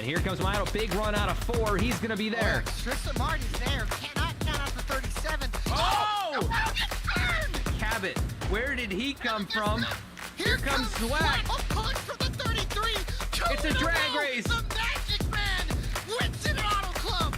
And here comes Milo, big run out of 4. He's going to be there. Tristan Martin's there. Cannot count out for 37. Oh! Burned! Cabot, where did he come from? Here comes Zwack. A punch from the 33. It's a drag race. The Magic Man wins it Auto Club.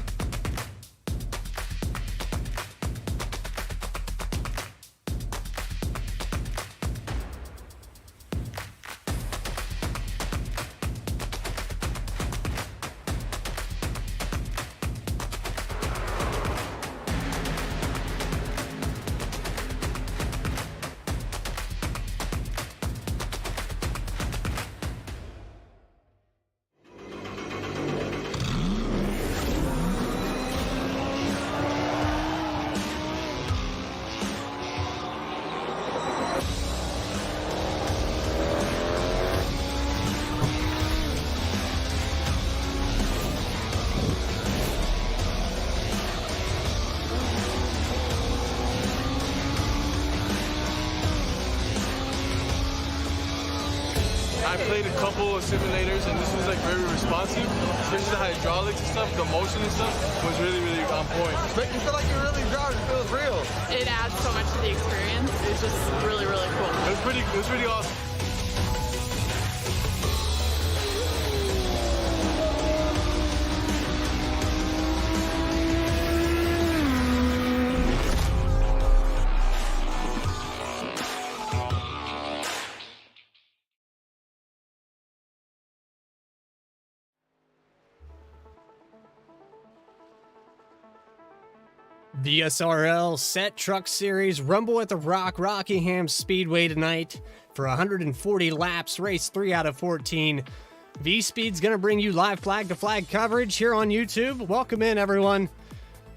I played a couple of simulators and this was like very responsive, especially the hydraulics and stuff, the motion and stuff was really, really on point. But you feel like you're really driving, it feels real. It adds so much to the experience. It's just really, really cool. It was pretty awesome. VSRL Set Truck Series Rumble at the Rockingham Speedway tonight for 140 laps, race 3 out of 14. VSPEED's going to bring you live flag-to-flag coverage here on YouTube. Welcome in, everyone.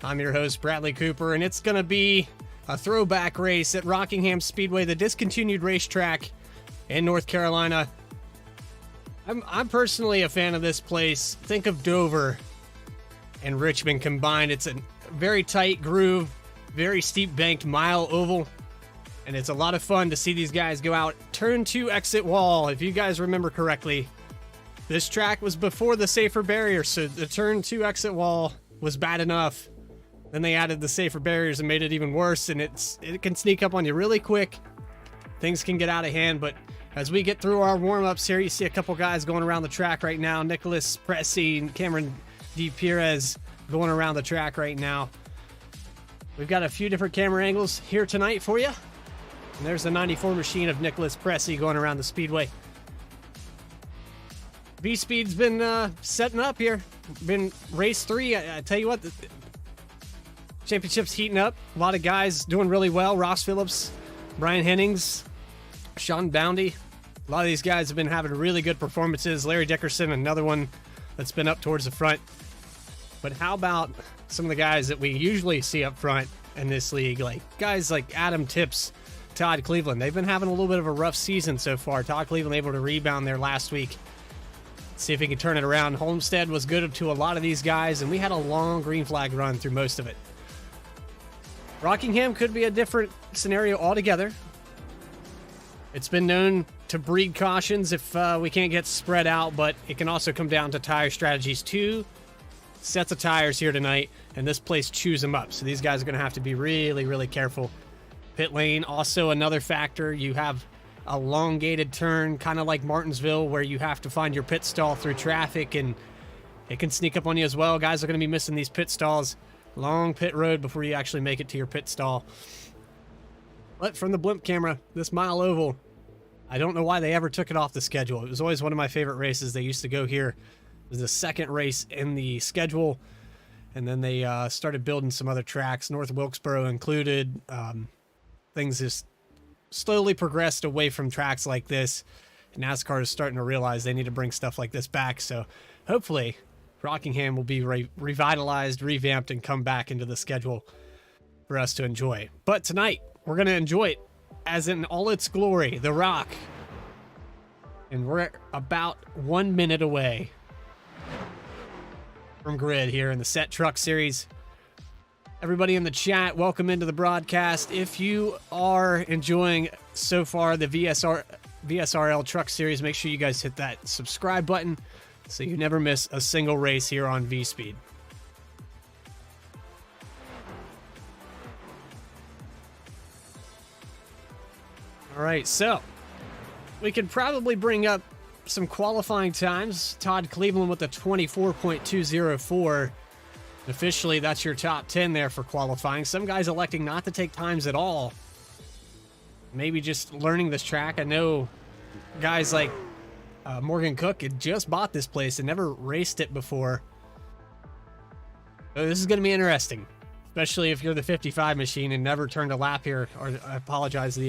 I'm your host, Bradley Cooper, and it's going to be a throwback race at Rockingham Speedway, the discontinued racetrack in North Carolina. I'm personally a fan of this place. Think of Dover and Richmond combined. It's a very tight groove, very steep banked mile oval, and it's a lot of fun to see these guys go out. Turn 2 exit wall, if you guys remember correctly. This track was before the safer barrier, so the turn 2 exit wall was bad enough. Then they added the safer barriers and made it even worse, and it can sneak up on you really quick. Things can get out of hand, but as we get through our warm-ups here, you see a couple guys going around the track right now. Nicholas Pressy and Cameron D. Perez going around the track right now. We've got a few different camera angles here tonight for you. And there's the 94 machine of Nicholas Pressy going around the speedway. VSPEED's been setting up here. Been race 3. I tell you what, the championship's heating up. A lot of guys doing really well. Ross Phillips, Brian Hennings, Sean Boundy. A lot of these guys have been having really good performances. Larry Dickerson, another one that's been up towards the front. But how about some of the guys that we usually see up front in this league? Like guys like Adam Tips, Todd Cleveland. They've been having a little bit of a rough season so far. Todd Cleveland able to rebound there last week. See if he can turn it around. Homestead was good to a lot of these guys, and we had a long green flag run through most of it. Rockingham could be a different scenario altogether. It's been known to breed cautions if we can't get spread out, but it can also come down to tire strategies too. Sets of tires here tonight, and this place chews them up. So these guys are going to have to be really, really careful. Pit lane, also another factor. You have a elongated turn, kind of like Martinsville, where you have to find your pit stall through traffic, and it can sneak up on you as well. Guys are going to be missing these pit stalls. Long pit road before you actually make it to your pit stall. But from the blimp camera, this mile oval, I don't know why they ever took it off the schedule. It was always one of my favorite races. They used to go here. It was the second race in the schedule, and then they started building some other tracks, North Wilkesboro included. Things just slowly progressed away from tracks like this. NASCAR is starting to realize they need to bring stuff like this back, so hopefully Rockingham will be revitalized, revamped, and come back into the schedule for us to enjoy. But tonight, we're going to enjoy it as in all its glory, the Rock. And we're about 1 minute away from grid here in the Set Truck Series. Everybody in the chat, welcome into the broadcast. If you are enjoying so far the VSRL Truck Series, make sure you guys hit that subscribe button. so you never miss a single race here on VSPEED. All right, so we could probably bring up some qualifying times. Todd Cleveland with a 24.204. Officially, that's your top 10 there for qualifying. Some guys electing not to take times at all. Maybe just learning this track. I know guys like Morgan Cook had just bought this place and never raced it before. So this is going to be interesting, especially if you're the 55 machine and never turned a lap here. Or I apologize, we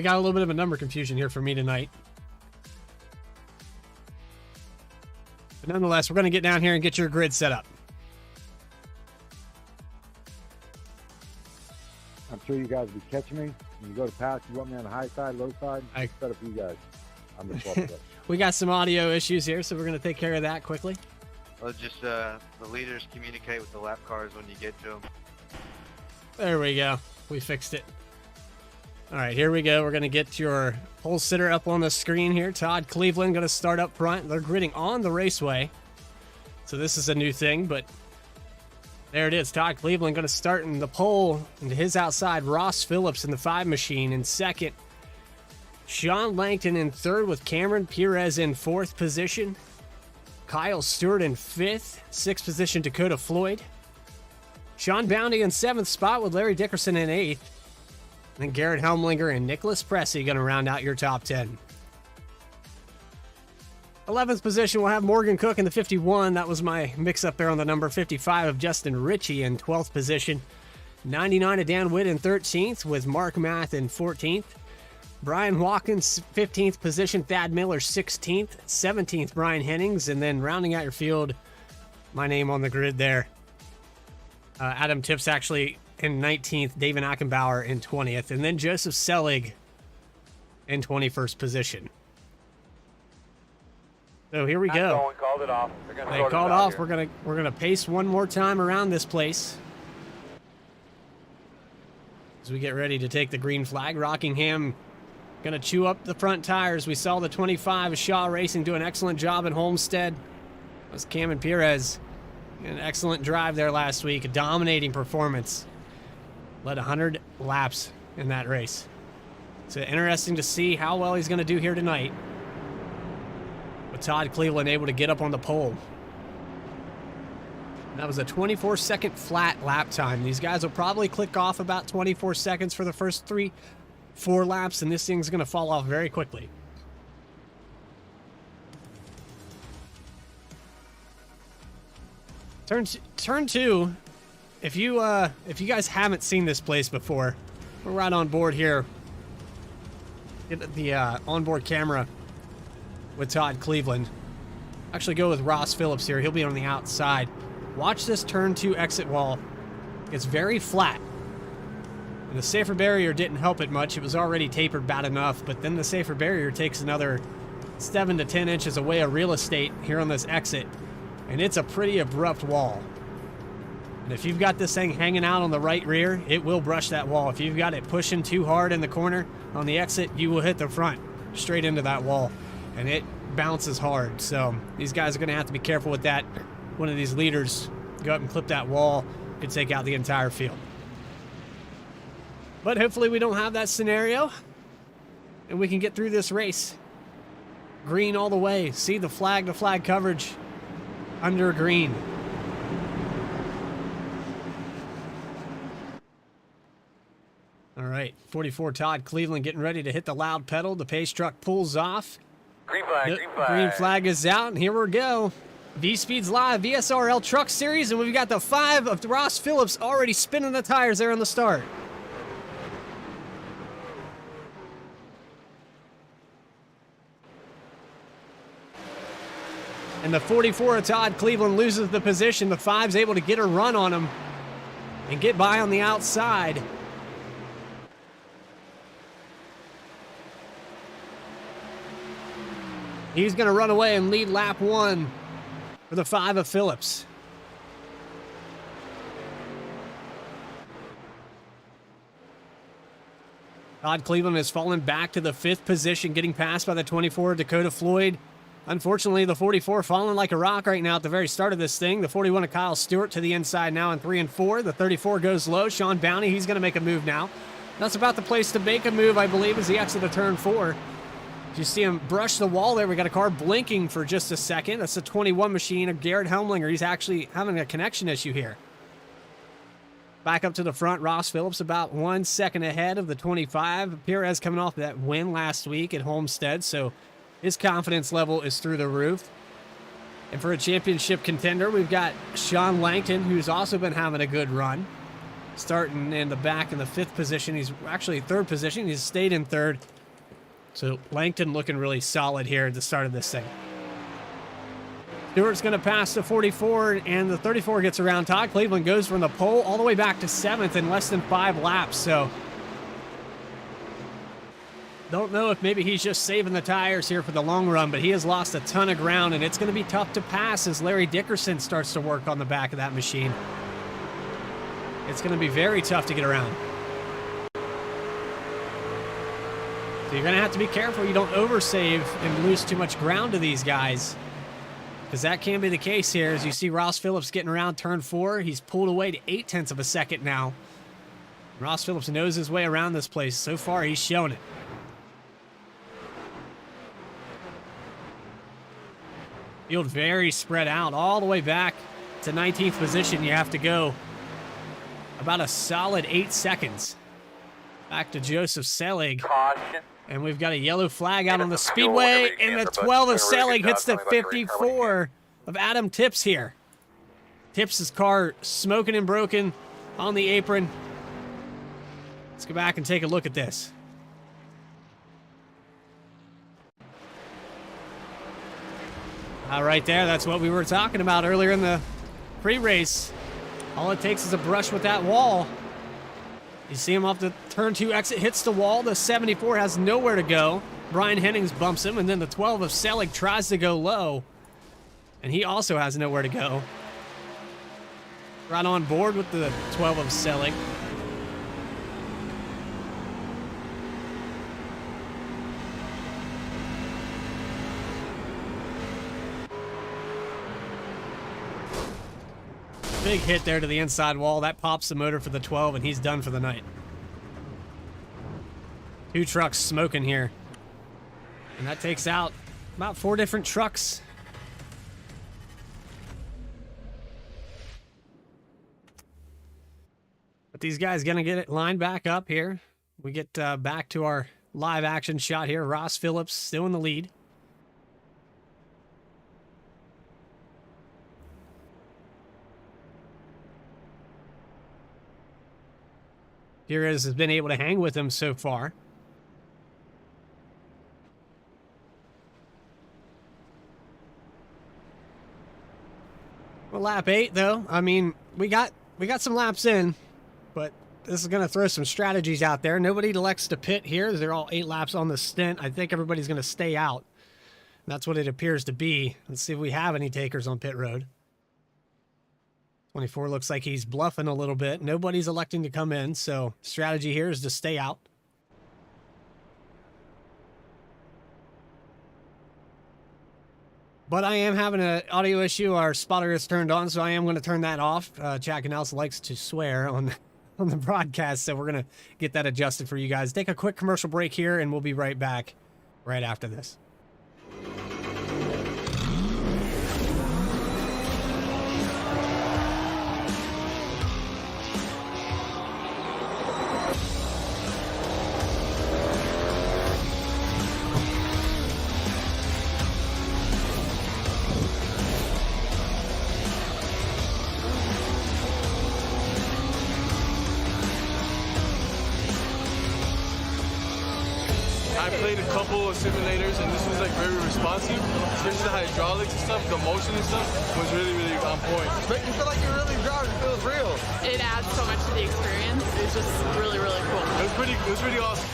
got a little bit of a number confusion here for me tonight. But nonetheless, we're going to get down here and get your grid set up. I'm sure you guys will be catching me. When you go to pass, you want me on the high side, low side? I set up for you guys. I'm just walking up. We got some audio issues here, so we're going to take care of that quickly. Well, just the leaders communicate with the lap cars when you get to them. There we go. We fixed it. All right, here we go. We're going to get your pole sitter up on the screen here. Todd Cleveland going to start up front. They're gridding on the raceway. So this is a new thing, but there it is. Todd Cleveland going to start in the pole, and to his outside, Ross Phillips in the 5 machine in second. Sean Langton in third with Cameron Perez in 4th position. Kyle Stewart in 5th. 6th position, Dakota Floyd. Sean Bounty in 7th spot with Larry Dickerson in 8th. And then Garrett Helmlinger and Nicholas Pressey going to round out your top 10. 11th position, we'll have Morgan Cook in the 51. That was my mix-up there on the number. 55 of Justin Ritchie in 12th position. 99 of Dan Witt in 13th with Mark Math in 14th. Brian Watkins, 15th position. Thad Miller, 16th. 17th, Brian Hennings. And then rounding out your field, my name on the grid there. Adam Tips actually in 19th. David Ackenbauer in 20th. And then Joseph Selig in 21st position. So here we go. Called it off. They called off. We're gonna pace one more time around this place as we get ready to take the green flag. Rockingham gonna chew up the front tires. We saw the 25 of Shaw Racing do an excellent job at Homestead. That was Cameron Perez. An excellent drive there last week. A dominating performance. Led 100 laps in that race. So interesting to see how well he's gonna do here tonight. With Todd Cleveland able to get up on the pole. That was a 24-second flat lap time. These guys will probably click off about 24 seconds for the first 3-4 laps, and this thing's going to fall off very quickly. Turn 2. If you guys haven't seen this place before, we're right on board here. Get the onboard camera with Todd Cleveland. Actually go with Ross Phillips here. He'll be on the outside. Watch this turn 2 exit wall. It's very flat. And the safer barrier didn't help it much. It was already tapered bad enough, but then the safer barrier takes another 7 to 10 inches away of real estate here on this exit. And it's a pretty abrupt wall. And if you've got this thing hanging out on the right rear, it will brush that wall. If you've got it pushing too hard in the corner on the exit, you will hit the front straight into that wall. And it bounces hard, so these guys are going to have to be careful with that. One of these leaders go up and clip that wall, could take out the entire field. But hopefully we don't have that scenario, and we can get through this race. Green all the way. See the flag-to-flag coverage under green. All right, 44 Todd Cleveland getting ready to hit the loud pedal. The pace truck pulls off. Green flag, The green flag. green flag is out, and here we go. VSPEED's live, VSRL Truck Series, and we've got the 5 of Ross Phillips already spinning the tires there on the start. And the 44 of Todd Cleveland loses the position. The 5's able to get a run on him and get by on the outside. He's going to run away and lead lap 1 for the 5 of Phillips. Todd Cleveland has fallen back to the 5th position, getting passed by the 24, Dakota Floyd. Unfortunately, the 44 falling like a rock right now at the very start of this thing. The 41 of Kyle Stewart to the inside now in 3 and 4. The 34 goes low. Sean Bounty, he's going to make a move now. That's about the place to make a move, I believe, as he exits the turn 4. You see him brush the wall there. We got a car blinking for just a second. That's the 21 machine of Garrett Helmlinger. He's actually having a connection issue here. Back up to the front, Ross Phillips about 1 second ahead of the 25. Perez coming off that win last week at Homestead, so his confidence level is through the roof. And for a championship contender, we've got Sean Langton, who's also been having a good run. Starting in the back in the 5th position. He's actually 3rd position. He's stayed in 3rd. So Langton looking really solid here at the start of this thing. Stewart's going to pass the 44, and the 34 gets around. Todd Cleveland goes from the pole all the way back to 7th in less than 5 laps. So don't know if maybe he's just saving the tires here for the long run, but he has lost a ton of ground, and it's going to be tough to pass as Larry Dickerson starts to work on the back of that machine. It's going to be very tough to get around. So you're going to have to be careful you don't oversave and lose too much ground to these guys, because that can be the case here. As you see Ross Phillips getting around turn 4, he's pulled away to 0.8 of a second now. Ross Phillips knows his way around this place. So far, he's shown it. Field very spread out all the way back to 19th position. You have to go about a solid 8 seconds. Back to Joseph Selig. And we've got a yellow flag out on the speedway, and the 12 of Selig hits the 54 of Adam Tips here. Tips' car smoking and broken on the apron. Let's go back and take a look at this. Right there, that's what we were talking about earlier in the pre-race. All it takes is a brush with that wall. You see him off the turn 2 exit, hits the wall. The 74 has nowhere to go. Brian Hennings bumps him, and then the 12 of Selig tries to go low, and he also has nowhere to go. Right on board with the 12 of Selig. Big hit there to the inside wall. That pops the motor for the 12, and he's done for the night. 2 trucks smoking here. And that takes out about 4 different trucks. But these guys going to get it lined back up here. We get back to our live action shot here. Ross Phillips still in the lead. Perez has been able to hang with him so far. Well, lap 8 though. I mean, we got some laps in, but this is going to throw some strategies out there. Nobody elects to pit here. They're all 8 laps on the stint. I think everybody's going to stay out. That's what it appears to be. Let's see if we have any takers on pit road. 24 looks like he's bluffing a little bit. Nobody's electing to come in, so strategy here is to stay out. But I am having an audio issue. Our spotter is turned on, so I am going to turn that off. Chad Canals likes to swear on the broadcast, so we're going to get that adjusted for you guys. Take a quick commercial break here, and we'll be right back right after this. I played a couple of simulators, and this was like very responsive, especially the hydraulics and stuff. The motion and stuff was really, really on point. Make you feel like you're really driving. It feels real. It adds so much to the experience. It's just really, really cool. It was pretty awesome.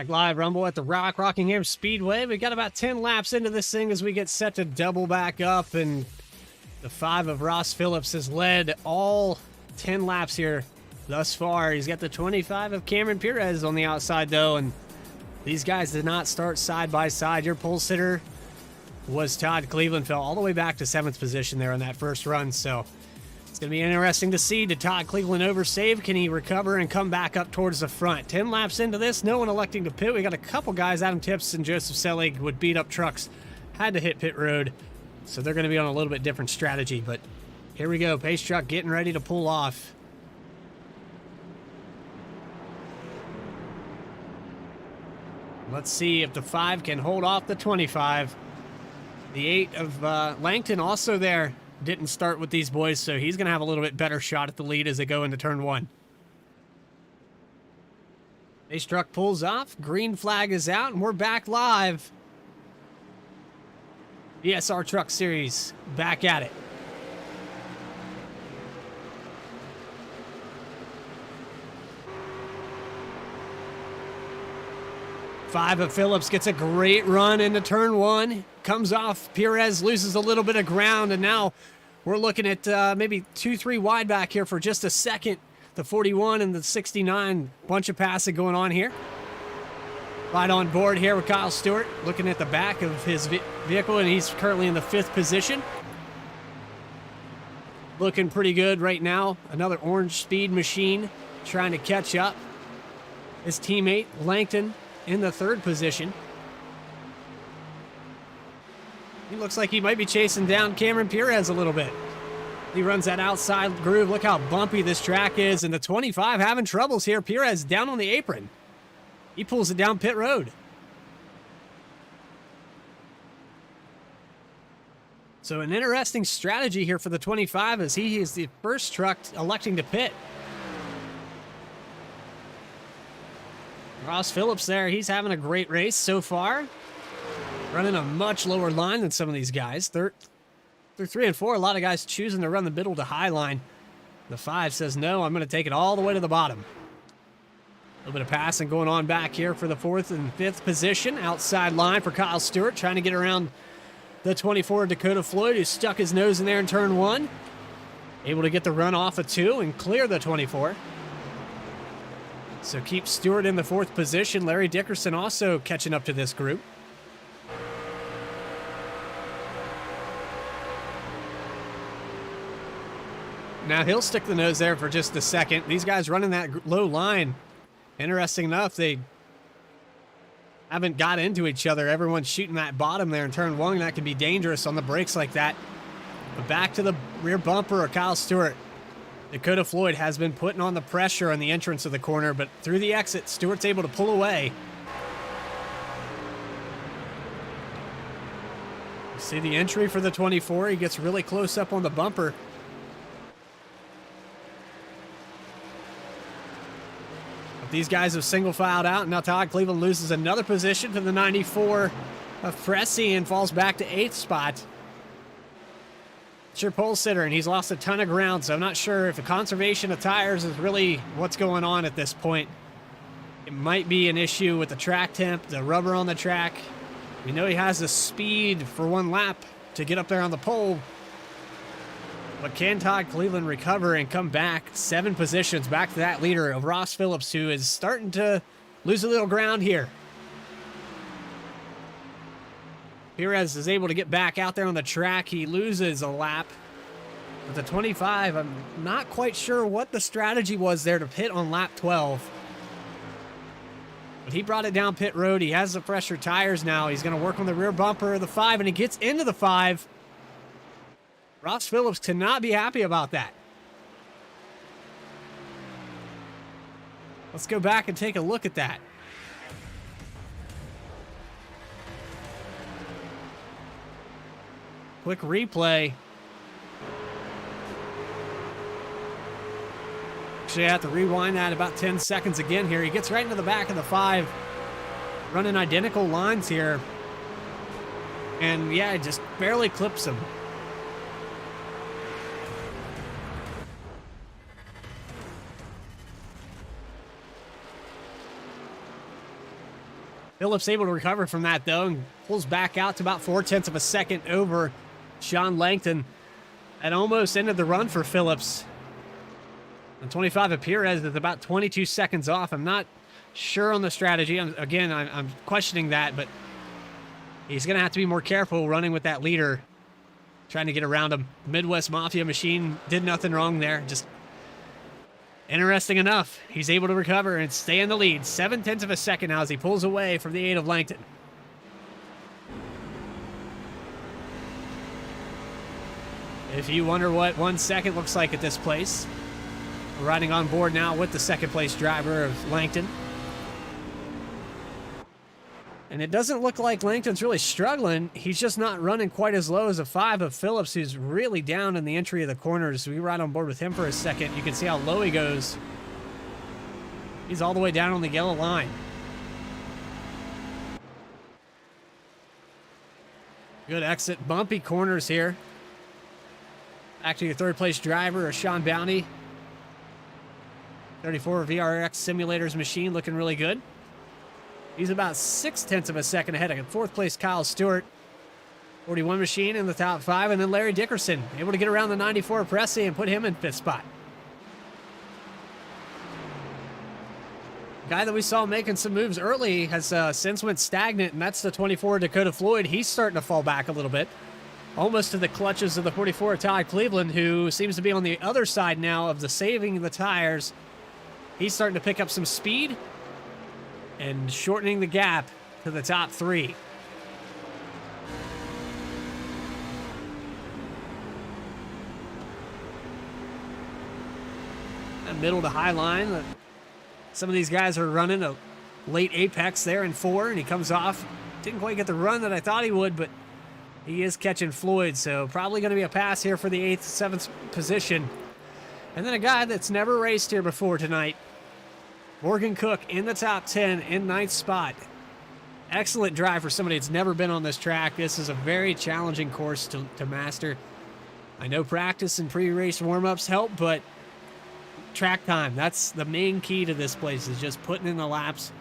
Live Rumble at the Rockingham Speedway. We got about 10 laps into this thing as we get set to double back up, and the 5 of Ross Phillips has led all 10 laps here thus far. He's got the 25 of Cameron Perez on the outside, though, and these guys did not start side by side. Your pole sitter was Todd Cleveland, fell all the way back to 7th position there on that first run, so it's going to be interesting to see. Did Todd Cleveland oversave? Can he recover and come back up towards the front? 10 laps into this, no one electing to pit. We got a couple guys, Adam Tips and Joseph Selig, would beat up trucks, had to hit pit road, so they're going to be on a little bit different strategy. But here we go, pace truck getting ready to pull off. Let's see if the 5 can hold off the 25. The 8 of Langton also there. Didn't start with these boys, so he's going to have a little bit better shot at the lead as they go into turn 1. Pace truck pulls off. Green flag is out, and we're back live. VSR Truck Series back at it. Five of Phillips gets a great run into turn 1. Comes off. Perez loses a little bit of ground, and now we're looking at maybe 2-3 wide back here for just a second. The 41 and the 69, bunch of passing going on here. Right on board here with Kyle Stewart, looking at the back of his vehicle, and he's currently in the 5th position. Looking pretty good right now. Another orange speed machine trying to catch up. His teammate, Langton, in the 3rd position. He looks like he might be chasing down Cameron Perez a little bit. He runs that outside groove. Look how bumpy this track is, and the 25 having troubles here. Perez down on the apron. He pulls it down pit road. So an interesting strategy here for the 25 as he is the first truck electing to pit. Ross Phillips there, he's having a great race so far. Running a much lower line than some of these guys. Through 3 and 4, a lot of guys choosing to run the middle to high line. The 5 says, no, I'm going to take it all the way to the bottom. A little bit of passing going on back here for the 4th and 5th position. Outside line for Kyle Stewart, trying to get around the 24 Dakota Floyd, who stuck his nose in there in turn 1. Able to get the run off of 2 and clear the 24. So keep Stewart in the 4th position. Larry Dickerson also catching up to this group. Now he'll stick the nose there for just a second. These guys running that low line. Interesting enough, they haven't got into each other. Everyone's shooting that bottom there in turn 1. That can be dangerous on the brakes like that. But back to the rear bumper of Kyle Stewart. Dakota Floyd has been putting on the pressure on the entrance of the corner, but through the exit, Stewart's able to pull away. You see the entry for the 24. He gets really close up on the bumper. But these guys have single filed out, and now Todd Cleveland loses another position to the 94 of Pressy and falls back to 8th spot. It's your pole sitter, and he's lost a ton of ground, so I'm not sure if the conservation of tires is really what's going on at this point. It might be an issue with the track temp, the rubber on the track. We know he has the speed for 1 lap to get up there on the pole. But can Todd Cleveland recover and come back 7 positions back to that leader of Ross Phillips, who is starting to lose a little ground here? Perez is able to get back out there on the track. He loses a lap. With the 25, I'm not quite sure what the strategy was there to pit on lap 12. But he brought it down pit road. He has the fresher tires now. He's going to work on the rear bumper of the 5, and he gets into the 5. Ross Phillips cannot be happy about that. Let's go back and take a look at that. Quick replay. Actually, I have to rewind that about 10 seconds again here. He gets right into the back of the 5, running identical lines here. And yeah, it just barely clips him. Phillips able to recover from that, though, and pulls back out to about 0.4 of a second over Sean Langton. That almost ended the run for Phillips. And 25 of Perez is about 22 seconds off. I'm not sure on the strategy. I'm questioning that, but he's going to have to be more careful running with that leader, trying to get around him. Midwest Mafia machine did nothing wrong there. Just interesting enough, he's able to recover and stay in the lead. 0.7 of a second now as he pulls away from the 8 of Langton. If you wonder what 1 second looks like at this place, we're riding on board now with the second place driver of Langton. And it doesn't look like Langton's really struggling. He's just not running quite as low as a 5 of Phillips, who's really down in the entry of the corners. We ride on board with him for a second. You can see how low he goes. He's all the way down on the yellow line. Good exit. Bumpy corners here. Back to your third place driver, Sean Bounty. 34 VRX Simulators machine looking really good. He's about 0.6 of a second ahead of fourth place Kyle Stewart. 41 machine in the top 5, and then Larry Dickerson able to get around the 94 Pressy and put him in 5th spot. Guy that we saw making some moves early has since went stagnant, and that's the 24 Dakota Floyd. He's starting to fall back a little bit, almost to the clutches of the 44 Todd Cleveland, who seems to be on the other side now of the saving the tires. He's starting to pick up some speed and shortening the gap to the top 3. That middle to high line. Some of these guys are running a late apex there in 4, and he comes off. Didn't quite get the run that I thought he would, but he is catching Floyd, so probably going to be a pass here for the 8th, 7th position. And then a guy that's never raced here before tonight, Morgan Cook in the top 10 in 9th spot. Excellent drive for somebody that's never been on this track. This is a very challenging course to master. I know practice and pre-race warm-ups help, but track time, that's the main key to this place, is just putting in the laps.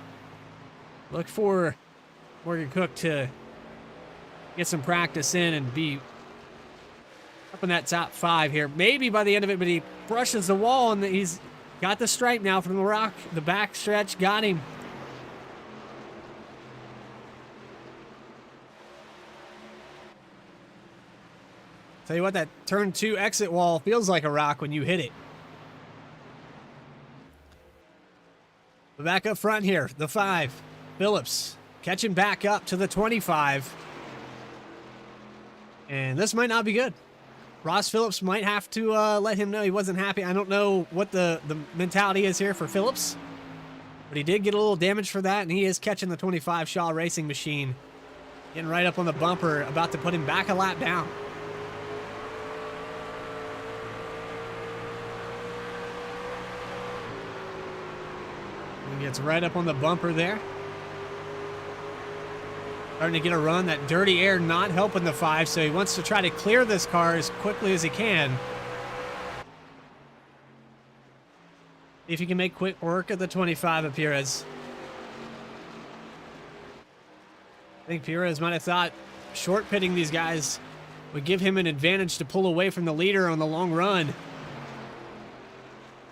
Look for Morgan Cook to get some practice in and be up in that top 5 here. Maybe by the end of it, but he brushes the wall, and he's got the stripe now from the rock. The back stretch got him. Tell you what, that turn 2 exit wall feels like a rock when you hit it. But back up front here, the 5, Phillips, catching back up to the 25. And this might not be good. Ross Phillips might have to let him know he wasn't happy. I don't know what the mentality is here for Phillips, but he did get a little damage for that, and he is catching the 25 Shaw Racing machine. Getting right up on the bumper, about to put him back a lap down. He gets right up on the bumper there. Starting to get a run. That dirty air not helping the 5, so he wants to try to clear this car as quickly as he can. See if he can make quick work of the 25 of Perez. I think Perez might have thought short pitting these guys would give him an advantage to pull away from the leader on the long run.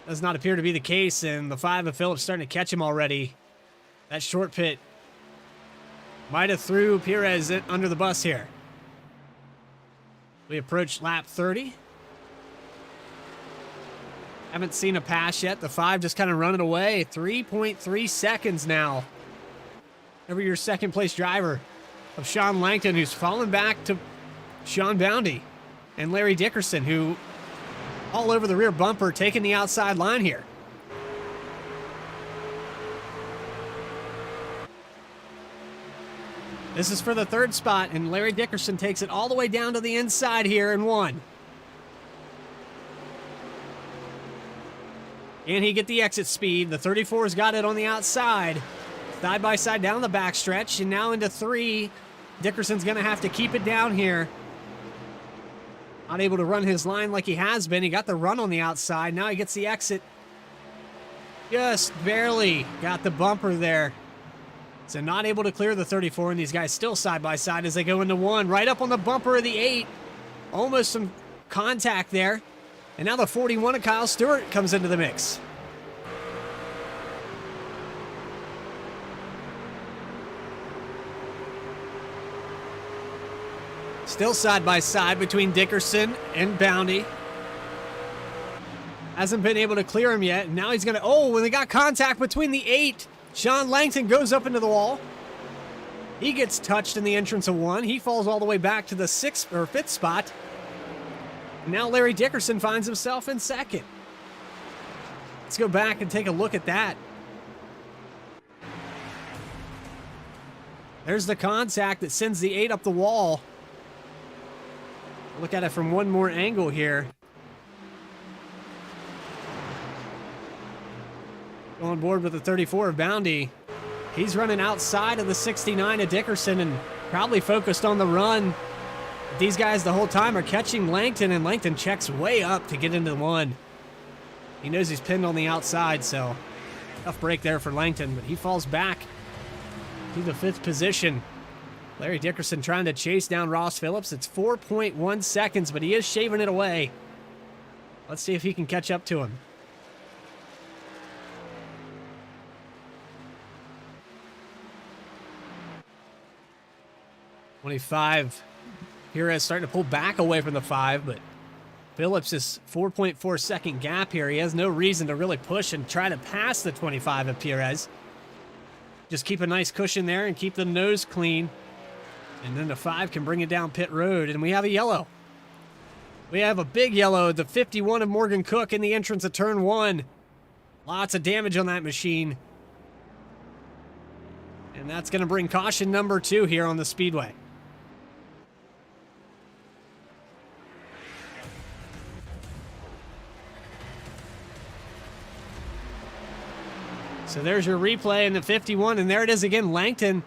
Does not appear to be the case, and the 5 of Phillips starting to catch him already. That short pit might have threw Perez under the bus here. We approach lap 30. Haven't seen a pass yet. The 5 just kind of running away. 3.3 seconds now over your second place driver of Sean Langton, who's fallen back to Sean Bounty and Larry Dickerson, who all over the rear bumper, taking the outside line here. This is for the 3rd spot, and Larry Dickerson takes it all the way down to the inside here in 1. Can he get the exit speed? The 34's got it on the outside. Side by side down the backstretch, and now into 3. Dickerson's going to have to keep it down here. Not able to run his line like he has been. He got the run on the outside. Now he gets the exit. Just barely got the bumper there. So not able to clear the 34, and these guys still side by side as they go into 1. Right up on the bumper of the 8. Almost some contact there. And now the 41 of Kyle Stewart comes into the mix. Still side by side between Dickerson and Bounty. Hasn't been able to clear him yet. Now he's going to... Oh, when they got contact between the 8. Sean Langton goes up into the wall. He gets touched in the entrance of 1. He falls all the way back to the 6th or 5th spot. Now Larry Dickerson finds himself in 2nd. Let's go back and take a look at that. There's the contact that sends the 8 up the wall. Look at it from one more angle here. Go on board with the 34 of Bounty. He's running outside of the 69 of Dickerson and probably focused on the run. These guys the whole time are catching Langton, and Langton checks way up to get into 1. He knows he's pinned on the outside, so tough break there for Langton, but he falls back to the 5th position. Larry Dickerson trying to chase down Ross Phillips. It's 4.1 seconds, but he is shaving it away. Let's see if he can catch up to him. .25. Perez starting to pull back away from the 5, but Phillips is 4.4 second gap here. He has no reason to really push and try to pass the 25 of Perez. Just keep a nice cushion there and keep the nose clean. And then the 5 can bring it down pit road, and we have a yellow. We have a big yellow, the 51 of Morgan Cook in the entrance of turn 1. Lots of damage on that machine. And that's going to bring caution number 2 here on the Speedway. So there's your replay in the 51, and there it is again, Langton.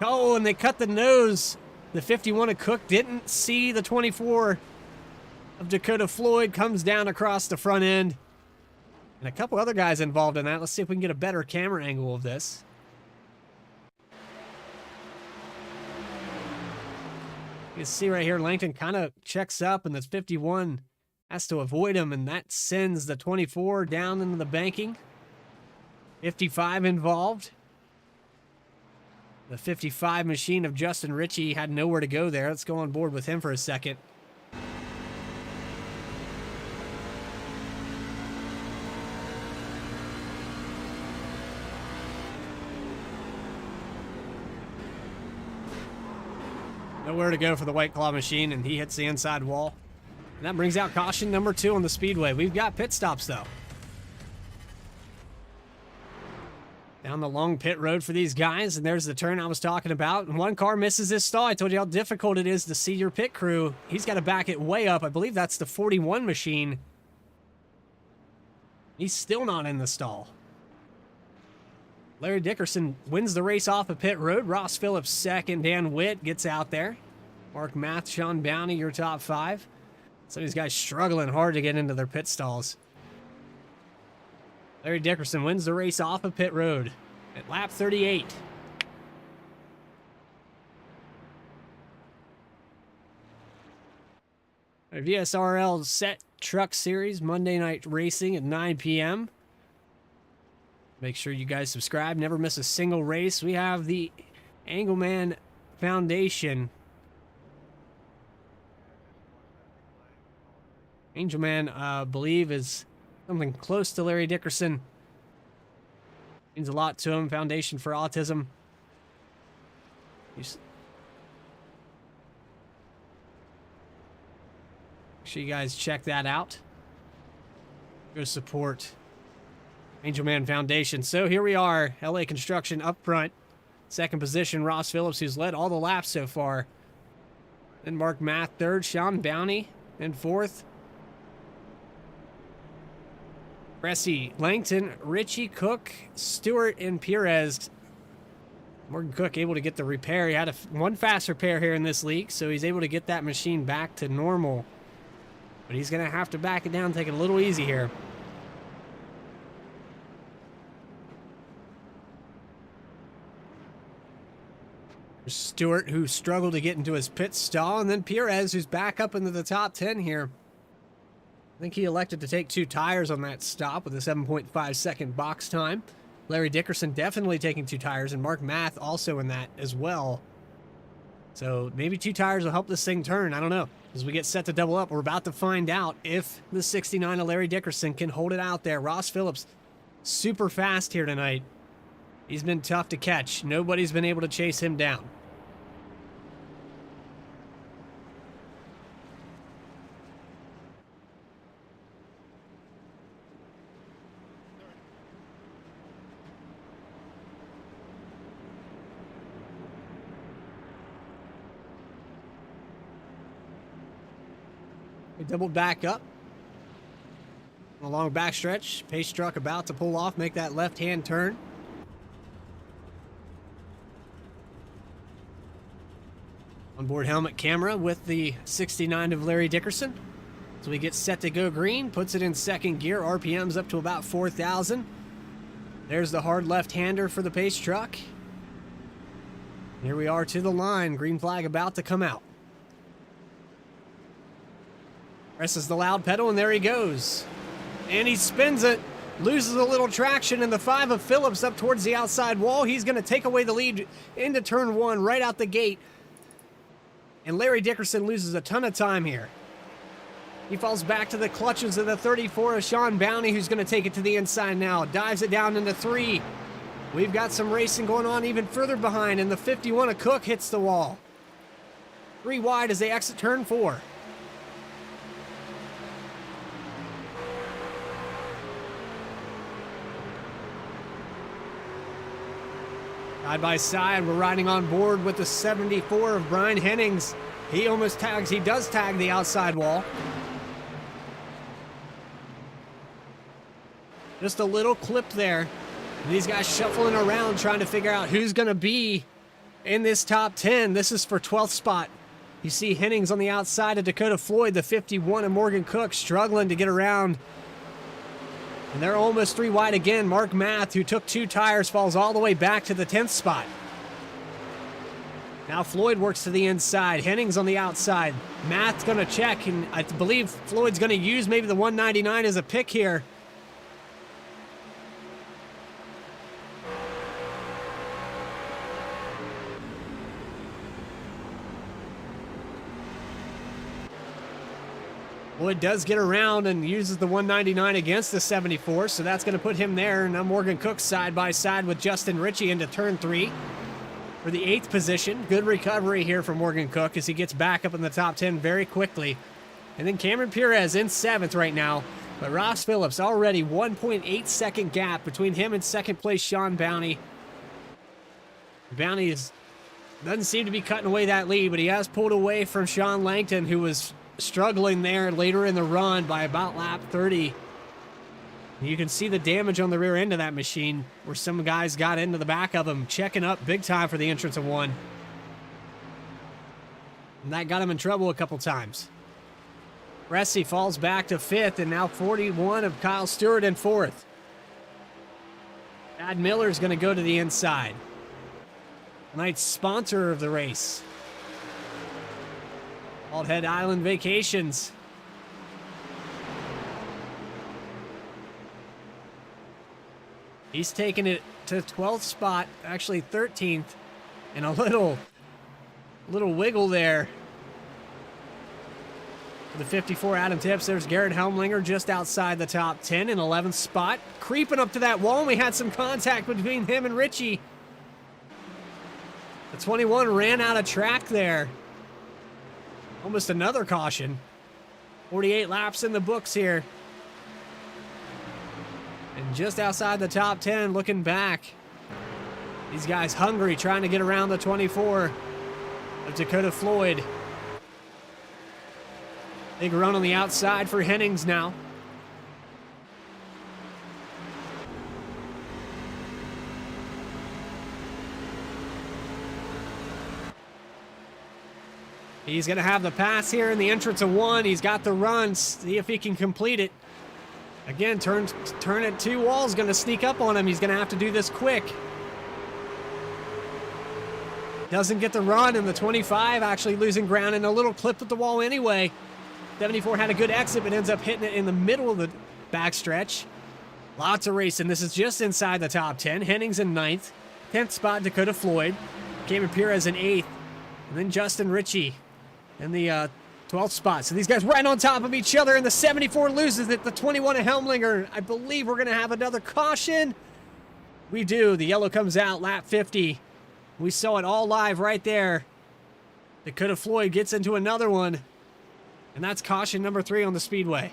Oh, and they cut the nose. The 51 of Cook didn't see the 24 of Dakota Floyd, comes down across the front end. And a couple other guys involved in that. Let's see if we can get a better camera angle of this. You can see right here, Langton kind of checks up, and this 51 has to avoid him, and that sends the 24 down into the banking. 55 involved. The 55 machine of Justin Ritchie had nowhere to go there. Let's go on board with him for a second. Nowhere to go for the White Claw machine, and he hits the inside wall. And that brings out caution number 2 on the Speedway. We've got pit stops, though. Down the long pit road for these guys, and there's the turn I was talking about. And one car misses this stall. I told you how difficult it is to see your pit crew. He's got to back it way up. I believe that's the 41 machine. He's still not in the stall. Larry Dickerson wins the race off of pit road. Ross Phillips second. Dan Witt gets out there. Mark Math, Sean Bounty, your top 5. Some of these guys struggling hard to get into their pit stalls. Larry Dickerson wins the race off of pit road at lap 38. Our VSRL Set Truck Series, Monday Night Racing at 9 p.m. Make sure you guys subscribe. Never miss a single race. We have the Engelman Foundation. Angelman, I believe, is something close to Larry Dickerson. Means a lot to him. Foundation for Autism. Make sure you guys check that out. Go support Angelman Foundation. So here we are. LA Construction up front. Second position, Ross Phillips, who's led all the laps so far. Then Mark Math, third. Sean Bounty in fourth. Cressy, Langton, Ritchie, Cook, Stewart, and Perez. Morgan Cook able to get the repair. He had one fast repair here in this league, so he's able to get that machine back to normal. But he's going to have to back it down, take it a little easy here. Stewart, who struggled to get into his pit stall, and then Perez, who's back up into the top 10 here. I think he elected to take 2 tires on that stop with a 7.5 second box time. Larry Dickerson definitely taking 2 tires, and Mark Math also in that as well. So maybe 2 tires will help this thing turn. I don't know. As we get set to double up, we're about to find out if the 69 of Larry Dickerson can hold it out there. Ross Phillips, super fast here tonight. He's been tough to catch. Nobody's been able to chase him down. We doubled back up. A long backstretch. Pace truck about to pull off, make that left-hand turn. Onboard helmet camera with the 69 of Larry Dickerson. So we get set to go green, puts it in second gear, RPMs up to about 4,000. There's the hard left-hander for the pace truck. Here we are to the line, green flag about to come out. Presses the loud pedal, and there he goes. And he spins it, loses a little traction, and the 5 of Phillips up towards the outside wall. He's going to take away the lead into turn 1 right out the gate. And Larry Dickerson loses a ton of time here. He falls back to the clutches of the 34 of Sean Bounty, who's going to take it to the inside now. Dives it down into 3. We've got some racing going on even further behind, and the 51 of Cook hits the wall. 3 wide as they exit turn 4. Side by side, we're riding on board with the 74 of Brian Hennings. He almost tags, he does tag the outside wall. Just a little clip there. These guys shuffling around trying to figure out who's going to be in this top 10. This is for 12th spot. You see Hennings on the outside of Dakota Floyd, the 51 of Morgan Cook, struggling to get around. And they're almost 3 wide again. Mark Math, who took 2 tires, falls all the way back to the 10th spot. Now Floyd works to the inside. Hennings on the outside. Math's going to check, and I believe Floyd's going to use maybe the 199 as a pick here. Floyd does get around and uses the 199 against the 74, so that's going to put him there. Now Morgan Cook side by side with Justin Ritchie into turn 3 for the 8th position. Good recovery here for Morgan Cook as he gets back up in the top 10 very quickly. And then Cameron Perez in 7th right now, but Ross Phillips already 1.8 second gap between him and second place Sean Bounty. Bounty doesn't seem to be cutting away that lead, but he has pulled away from Sean Langton, who was struggling there later in the run by about lap 30. You can see the damage on the rear end of that machine where some guys got into the back of him, checking up big time for the entrance of 1. And that got him in trouble a couple times. Ressi falls back to 5th, and now 41 of Kyle Stewart in 4th. Chad Miller's going to go to the inside. Tonight's sponsor of the race, Bald Head Island Vacations. He's taking it to 12th spot, actually 13th, and a little wiggle there. For the 54 Adam Tips, there's Garrett Helmlinger just outside the top 10 in 11th spot. Creeping up to that wall, and we had some contact between him and Ritchie. The 21 ran out of track there. Almost another caution. 48 laps in the books here. And just outside the top 10, looking back. These guys hungry, trying to get around the 24 of Dakota Floyd. Big run on the outside for Hennings now. He's going to have the pass here in the entrance of 1. He's got the run. See if he can complete it. Again, turn at 2 walls. Going to sneak up on him. He's going to have to do this quick. doesn't get the run, and the 25 actually losing ground and a little clip at the wall anyway. 74 had a good exit, but ends up hitting it in the middle of the backstretch. Lots of racing. This is just inside the top 10. Hennings in 9th. 10th spot, Dakota Floyd. Cameron Perez in 8th. And then Justin Ritchie in the 12th spot. So these guys right on top of each other, and the 74 loses it. The 21 of Helmlinger. I believe we're going to have another caution. We do. The yellow comes out, lap 50. We saw it all live right there. Dakota Floyd gets into another one. And that's caution number 3 on the speedway.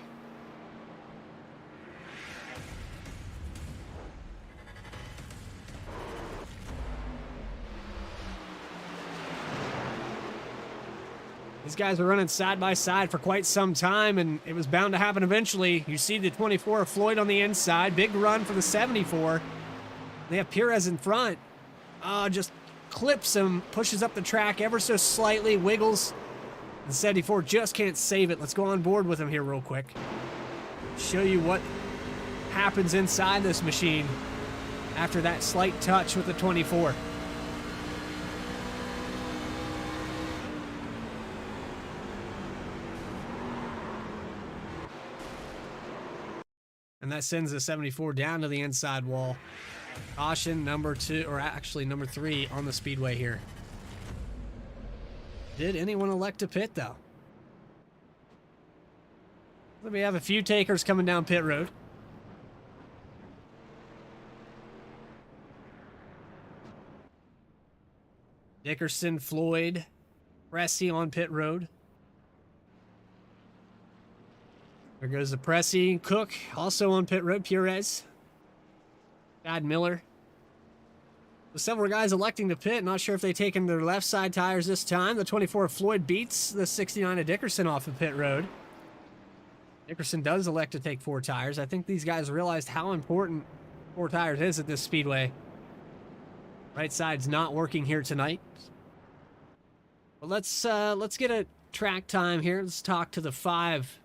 These guys were running side by side for quite some time, and it was bound to happen eventually. You see the 24 of Floyd on the inside. Big run for the 74. They have Perez in front. Just clips him, pushes up the track ever so slightly, wiggles. The 74 just can't save it. Let's go on board with him here real quick. Show you what happens inside this machine after that slight touch with the 24. And that sends the 74 down to the inside wall. Caution number 2, or actually number 3 on the speedway here. Did anyone elect to pit, though? We have a few takers coming down pit road. Dickerson, Floyd, Pressey on pit road. There goes the Pressey. Cook also on pit road. Perez. Chad Miller. With several guys electing to pit. Not sure if they've taken their left side tires this time. The 24 of Floyd beats the 69 of Dickerson off of pit road. Dickerson does elect to take 4 tires. I think these guys realized how important 4 tires is at this speedway. Right side's not working here tonight. But let's get a track time here. Let's talk to the 5.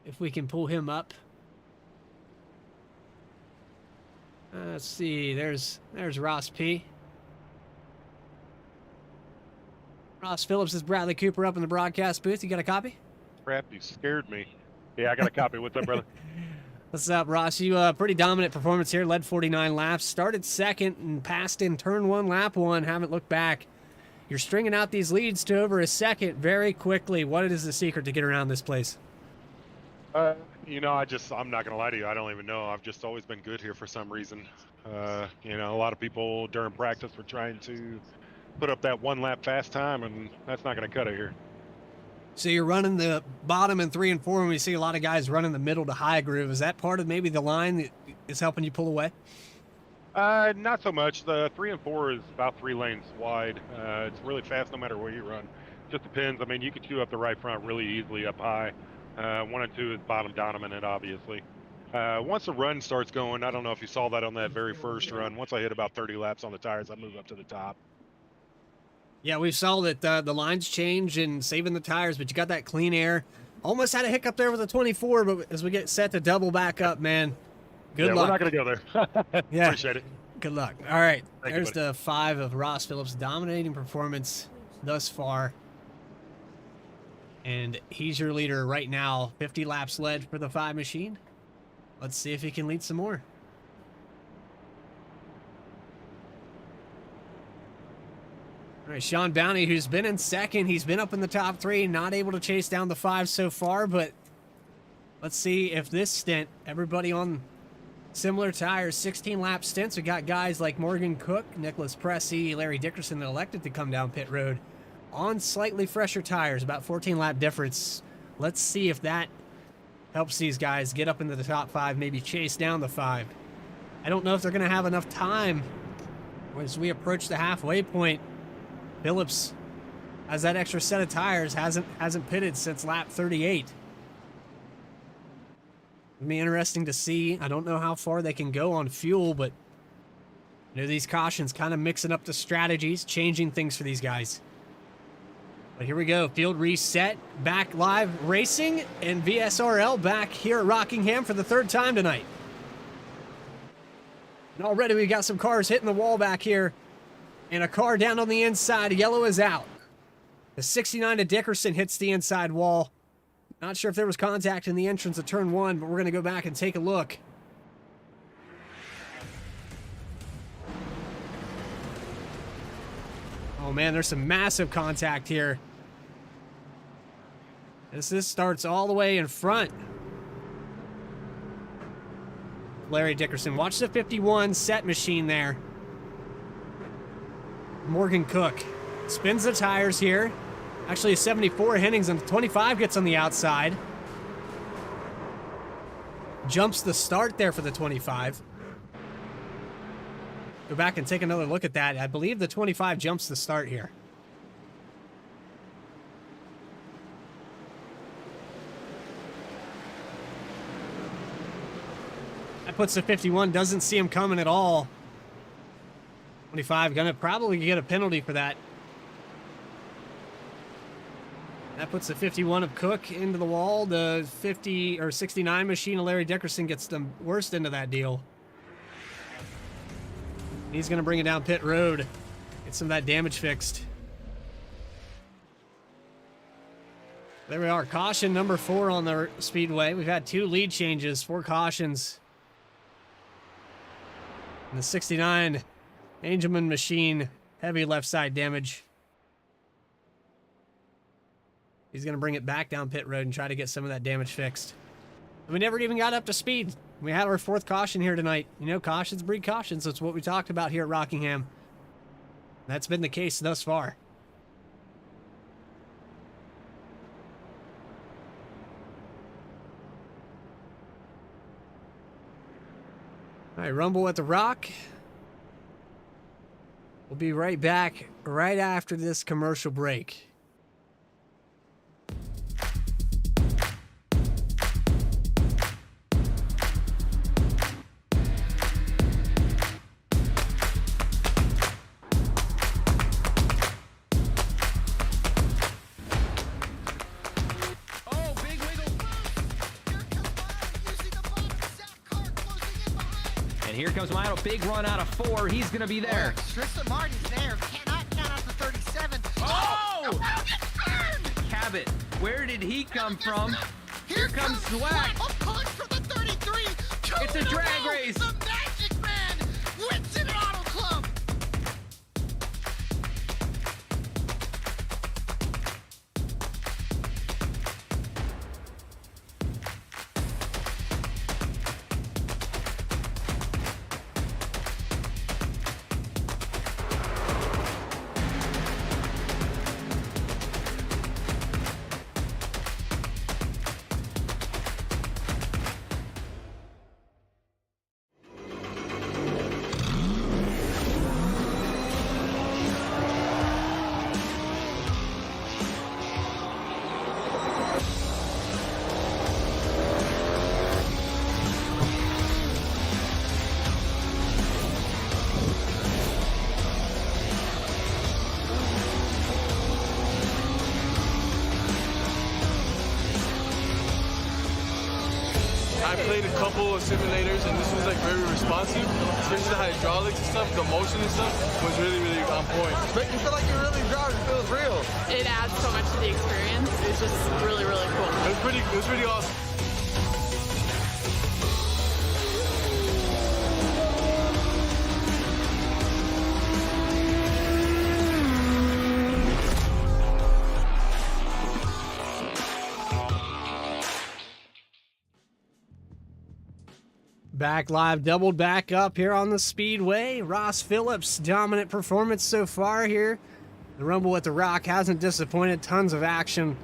If we can pull him up. Let's see. There's Ross P. Ross Phillips is Bradley Cooper up in the broadcast booth. You got a copy? Crap, you scared me. Yeah, I got a copy. What's up, brother? What's up, Ross? You pretty dominant performance here. Led 49 laps. Started second and passed in turn 1, lap 1. Haven't looked back. You're stringing out these leads to over a second very quickly. What is the secret to get around this place? You know, I'm not going to lie to you. I don't even know. I've just always been good here for some reason. You know, a lot of people during practice were trying to put up that 1 lap fast time, and that's not going to cut it here. So you're running the bottom in 3 and 4, and we see a lot of guys running the middle to high groove. Is that part of maybe the line that is helping you pull away? Not so much. The 3 and 4 is about 3 lanes wide. It's really fast no matter where you run. Just depends. I mean, you can chew up the right front really easily up high. 1 and 2 is bottom dominant, obviously. Once the run starts going, I don't know if you saw that on that very first run. Once I hit about 30 laps on the tires, I move up to the top. Yeah, we saw that the lines change and saving the tires, but you got that clean air. Almost had a hiccup there with the 24, but as we get set to double back up, man, good luck. We're not going to go there. Yeah. Appreciate it. Good luck. All right, There's the 5 of Ross Phillips, dominating performance thus far. And he's your leader right now. 50 laps led for the 5 machine. Let's see if he can lead some more. All right, Sean Bounty, who's been in second. He's been up in the top 3, not able to chase down the 5 so far, but let's see if this stint, everybody on similar tires, 16-lap stints. We got guys like Morgan Cook, Nicholas Pressey, Larry Dickerson that elected to come down pit road on slightly fresher tires, about 14-lap difference. Let's see if that helps these guys get up into the top 5, maybe chase down the 5. I don't know if they're going to have enough time as we approach the halfway point. Phillips has that extra set of tires, hasn't pitted since lap 38. It'll be interesting to see. I don't know how far they can go on fuel, but you know, these cautions kind of mixing up the strategies, changing things for these guys. But here we go, field reset, back live racing, and VSRL back here at Rockingham for the 3rd time tonight. And already we got some cars hitting the wall back here And a car down on the inside. Yellow is out. The 69 to Dickerson hits the inside wall. Not sure if there was contact in the entrance of turn 1, but we're going to go back and take a look. Oh man, there's some massive contact here. This starts all the way in front. Larry Dickerson. Watch the 51 set machine there. Morgan Cook spins the tires here. Actually, a 74 Hennings and 25 gets on the outside. Jumps the start there for the 25. Go back and take another look at that. I believe the 25 jumps the start here. That puts the 51, doesn't see him coming at all. 25 gonna probably get a penalty for that. That puts the 51 of Cook into the wall. The 50 or 69 machine of Larry Dickerson gets the worst into that deal. He's going to bring it down pit road. Get some of that damage fixed. There we are. Caution number 4 on the speedway. We've had 2 lead changes, 4 cautions. And the 69 Angelman machine, heavy left side damage. He's going to bring it back down pit road and try to get some of that damage fixed. And we never even got up to speed. We had our 4th caution here tonight. You know, cautions breed cautions. That's what we talked about here at Rockingham. That's been the case thus far. All right, Rumble at the Rock. We'll be right back right after this commercial break. Here comes Milo. Big run out of 4. He's going to be there. Tristan Martin's there. Cannot count out the 37. Oh! Burned! Cabot, where did he come from? Here comes Zwack. A push for the 33. It's a drag race. The Magic Man wins it Auto Club. I played a couple of simulators and this was like very responsive, especially the hydraulics and stuff, the motion and stuff was really, really on point. Make you feel like you're really driving. It feels real. It adds so much to the experience. It's just really, really cool. It was pretty awesome. Back live, doubled back up here on the Speedway. Ross Phillips, dominant performance so far here. The Rumble at the Rock hasn't disappointed. Tons of action.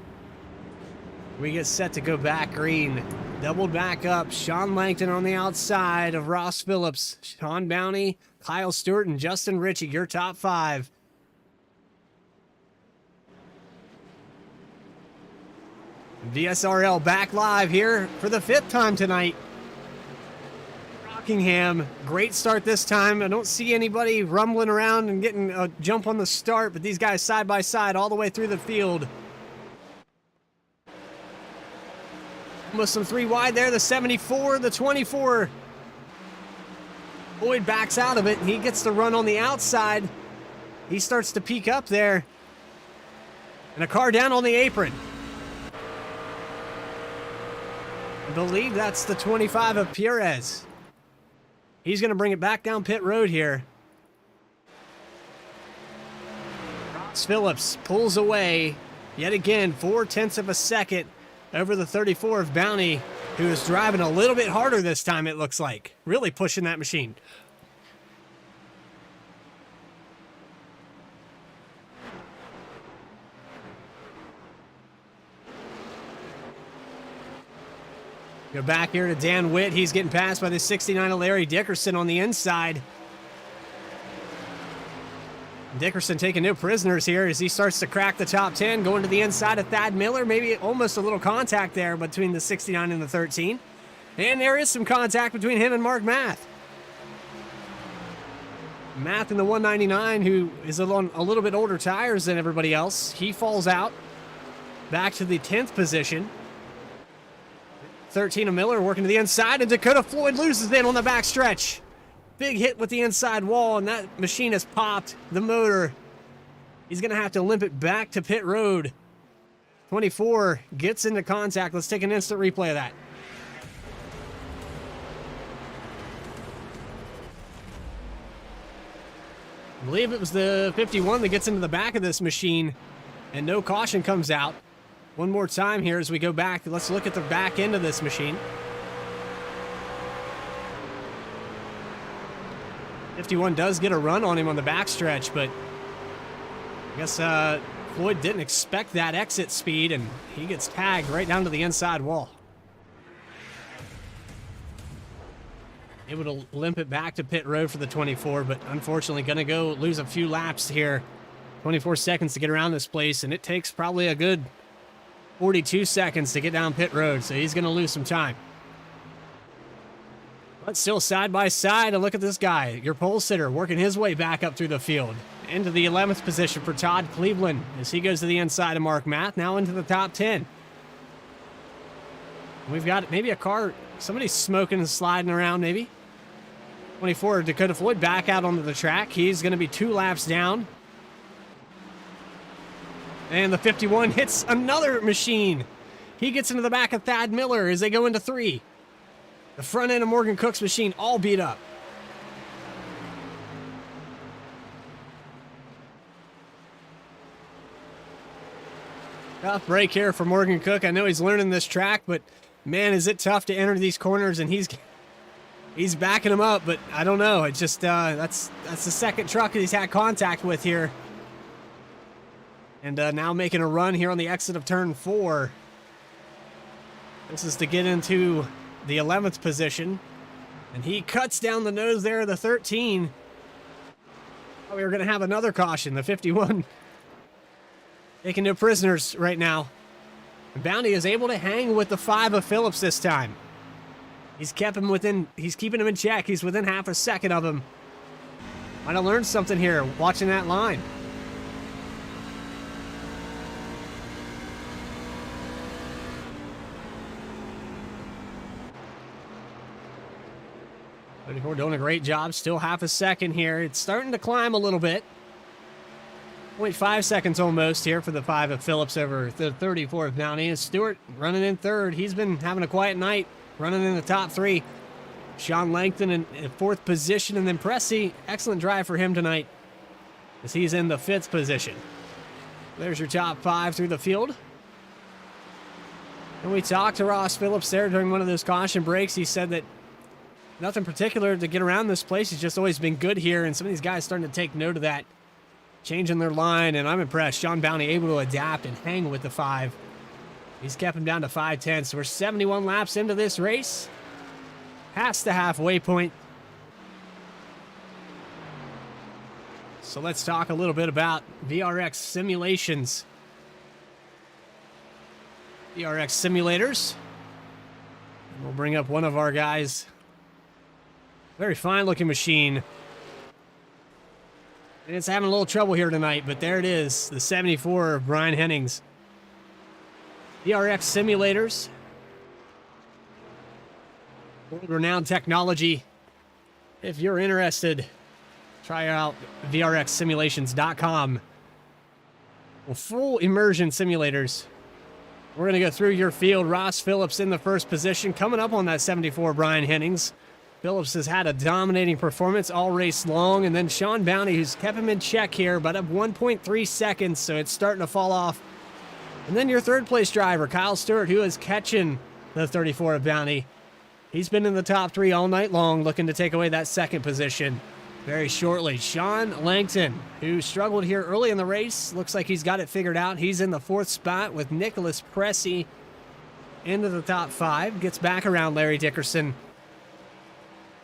We get set to go back green. Doubled back up. Sean Langton on the outside of Ross Phillips. Sean Bounty, Kyle Stewart, and Justin Ritchie, your top 5. VSRL back live here for the 5th time tonight. Rockingham, great start this time. I don't see anybody rumbling around and getting a jump on the start, but these guys side by side all the way through the field. Almost some 3 wide there. The 74, the 24. Boyd backs out of it. He gets the run on the outside. he starts to peak up there. And a car down on the apron. I believe that's the 25 of Perez. He's going to bring it back down pit road here. Ross Phillips pulls away yet again 0.4 of a second over the 34 of Bounty, who is driving a little bit harder this time, it looks like. Really pushing that machine. Go back here to Dan Witt. He's getting passed by the 69 of Larry Dickerson on the inside. Dickerson taking no prisoners here as he starts to crack the top 10, going to the inside of Thad Miller. Maybe almost a little contact there between the 69 and the 13. And there is some contact between him and Mark Math. Math in the 199, who is on a little bit older tires than everybody else. He falls out back to the 10th position. 13 of Miller working to the inside, and Dakota Floyd loses then on the back stretch. Big hit with the inside wall, and that machine has popped the motor. He's going to have to limp it back to pit road. 24 gets into contact. Let's take an instant replay of that. I believe it was the 51 that gets into the back of this machine, and no caution comes out. One more time here as we go back. Let's look at the back end of this machine. 51 does get a run on him on the backstretch, but I guess Floyd didn't expect that exit speed, and he gets tagged right down to the inside wall. Able to limp it back to pit road for the 24, but unfortunately going to go lose a few laps here. 24 seconds to get around this place, and it takes probably a good 42 seconds to get down pit road, so he's going to lose some time. But still side by side, and look at this guy, your pole sitter, working his way back up through the field. Into the 11th position for Todd Cleveland as he goes to the inside of Mark Math, now into the top 10. We've got maybe a car, somebody's smoking and sliding around maybe. 24, Dakota Floyd back out onto the track. He's going to be 2 laps down. And the 51 hits another machine. He gets into the back of Thad Miller as they go into 3. The front end of Morgan Cook's machine all beat up. Tough break here for Morgan Cook. I know he's learning this track, but man, is it tough to enter these corners, and he's backing him up, but I don't know. It's just that's the second truck that he's had contact with here. And now making a run here on the exit of turn 4. This is to get into the 11th position. And he cuts down the nose there of the 13. Oh, we were going to have another caution. The 51 taking no prisoners right now. And Bounty is able to hang with the 5 of Phillips this time. He's keeping him in check. He's within half a second of him. Might have learned something here watching that line. We're doing a great job. Still half a second here. It's starting to climb a little bit. 0.5 seconds almost here for the 5 of Phillips over the 34 of Bounty. And Stewart running in 3rd. He's been having a quiet night, running in the top 3. Sean Langton in 4th position. And then Pressey, excellent drive for him tonight as he's in the 5th position. There's your top 5 through the field. And we talked to Ross Phillips there during one of those caution breaks. He said that nothing particular to get around this place. He's just always been good here, and some of these guys starting to take note of that, changing their line, and I'm impressed. Sean Bounty able to adapt and hang with the 5. He's kept him down to 5/10, so we're 71 laps into this race. Past the halfway point. So let's talk a little bit about VRX simulations. VRX simulators. And we'll bring up one of our guys. Very fine looking machine. And it's having a little trouble here tonight, but there it is. The 74 of Brian Hennings. VRX simulators. World-renowned technology. If you're interested Try out vrxsimulations.com. Well, full immersion simulators. We're going to go through your field. Ross Phillips in the first position. Coming up on that 74, Brian Hennings. Phillips has had a dominating performance all race long. And then Sean Bounty, who's kept him in check here, but up 1.3 seconds, so it's starting to fall off. And then your third place driver, Kyle Stewart, who is catching the 34 of Bounty. He's been in the top 3 all night long, looking to take away that second position. Very shortly, Sean Langton, who struggled here early in the race. Looks like he's got it figured out. He's in the 4th spot with Nicholas Pressey into the top 5. Gets back around Larry Dickerson.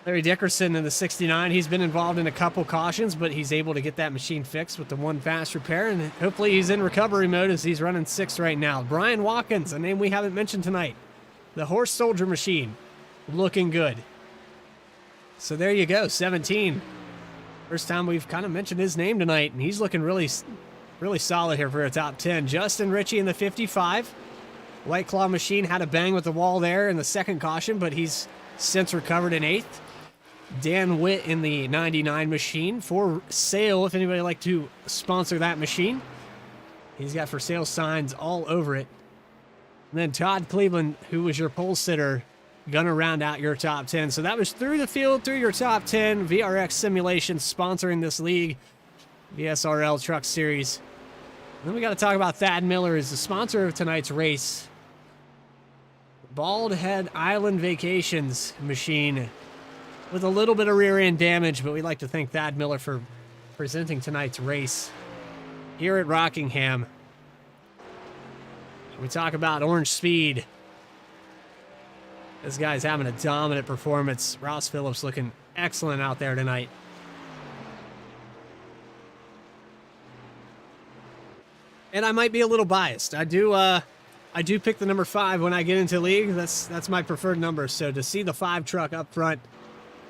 Larry Dickerson in the 69. He's been involved in a couple cautions, but he's able to get that machine fixed with the one fast repair, and hopefully he's in recovery mode as he's running 6th right now. Brian Watkins, a name we haven't mentioned tonight. The Horse Soldier machine, looking good. So there you go, 17. First time we've kind of mentioned his name tonight, and he's looking really solid here for a top 10. Justin Ritchie in the 55. White Claw machine had a bang with the wall there in the second caution, but he's since recovered in 8th. Dan Witt in the 99 machine for sale if anybody would like to sponsor that machine. He's got for sale signs all over it. And then Todd Cleveland, who was your pole sitter, gonna round out your top 10. So that was through the field, through your top 10. VRX Simulations sponsoring this league, VSRL Truck Series. And then we got to talk about Thad Miller as the sponsor of tonight's race. Bald Head Island Vacations machine with a little bit of rear end damage, but we'd like to thank Thad Miller for presenting tonight's race here at Rockingham. We talk about Orange Speed. This guy's having a dominant performance. Ross Phillips looking excellent out there tonight. And I might be a little biased. I do pick the number 5 when I get into league. That's my preferred number. So to see the 5 truck up front,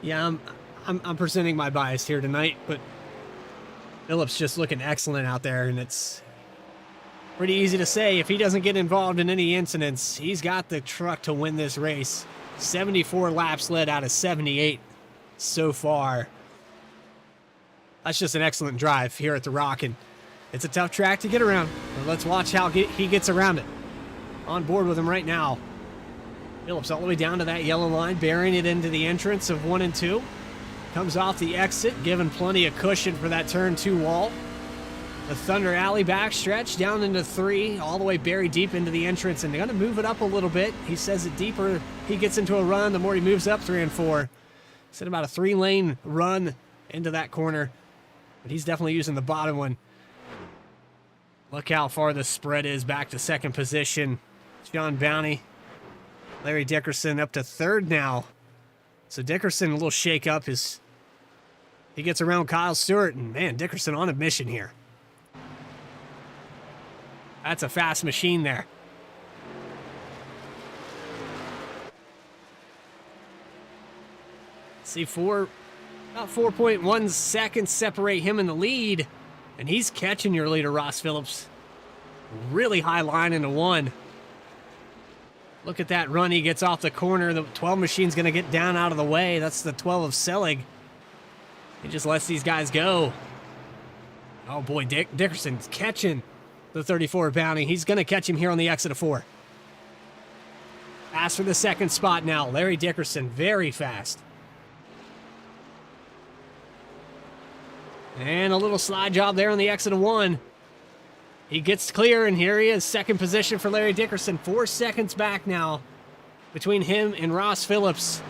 yeah, I'm presenting my bias here tonight. But Phillips just looking excellent out there, and it's pretty easy to say if he doesn't get involved in any incidents, he's got the truck to win this race. 74 laps led out of 78 so far. That's just an excellent drive here at the Rockin'. It's a tough track to get around, but let's watch how he gets around it. On board with him right now. Phillips all the way down to that yellow line, bearing it into the entrance of 1 and 2. Comes off the exit, giving plenty of cushion for that turn 2 wall. The Thunder Alley backstretch down into 3, all the way buried deep into the entrance, and they're going to move it up a little bit. He says the deeper he gets into a run, the more he moves up 3 and 4. Said about a 3-lane run into that corner, but he's definitely using the bottom one. Look how far the spread is back to 2nd position. Sean Bounty, Larry Dickerson up to 3rd now. So Dickerson a little shake up his. He gets around Kyle Stewart, and man, Dickerson on a mission here. That's a fast machine there. See, about 4.1 seconds separate him in the lead, and he's catching your leader, Ross Phillips. Really high line into 1. Look at that run. He gets off the corner. The 12 machine's going to get down out of the way. That's the 12 of Selig. He just lets these guys go. Oh boy, Dickerson's catching the 34 Bounty. He's going to catch him here on the exit of 4. Fast for the 2nd spot now. Larry Dickerson, very fast. And a little slide job there on the exit of 1. He gets clear, and here he is, 2nd position for Larry Dickerson. 4 seconds back now between him and Ross Phillips.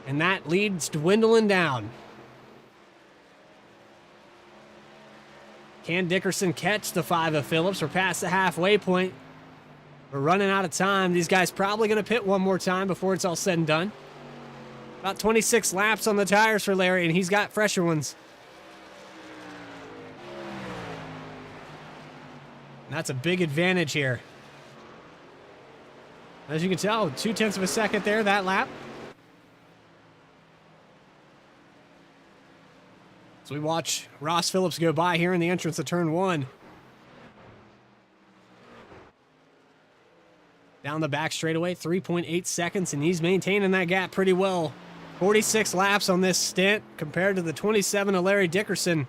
And that lead's dwindling down. Can Dickerson catch the 5 of Phillips? We're past the halfway point. We're running out of time. These guys probably going to pit one more time before it's all said and done. About 26 laps on the tires for Larry, and he's got fresher ones. And that's a big advantage here. As you can tell, 0.2 of a second there, that lap. So we watch Ross Phillips go by here in the entrance of turn 1. Down the back straightaway, 3.8 seconds, and he's maintaining that gap pretty well. 46 laps on this stint compared to the 27 of Larry Dickerson.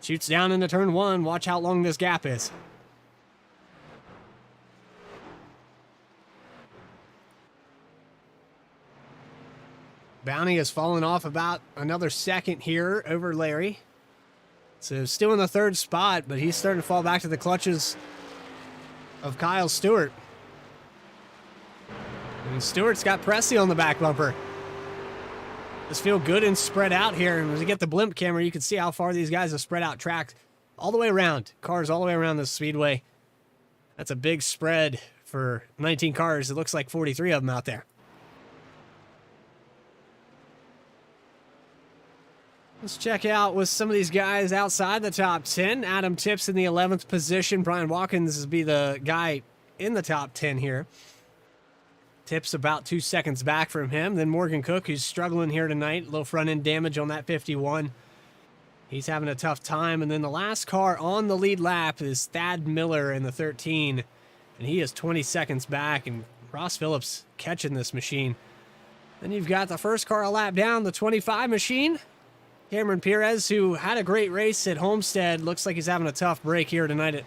Shoots down into turn 1. Watch how long this gap is. Bounty has fallen off about another second here over Larry. So still in the 3rd spot, but he's starting to fall back to the clutches of Kyle Stewart. And Stewart's got Pressey on the back bumper. Just feel good and spread out here. And as you get the blimp camera, you can see how far these guys have spread out track all the way around. Cars all the way around the speedway. That's a big spread for 19 cars. It looks like 43 of them out there. Let's check out with some of these guys outside the top 10. Adam Tips in the 11th position. Brian Watkins will be the guy in the top 10 here. Tips about 2 seconds back from him. Then Morgan Cook, who's struggling here tonight. A little front end damage on that 51. He's having a tough time. And then the last car on the lead lap is Thad Miller in the 13. And he is 20 seconds back. And Ross Phillips catching this machine. Then you've got the first car a lap down, the 25 machine. Cameron Perez, who had a great race at Homestead, looks like he's having a tough break here tonight at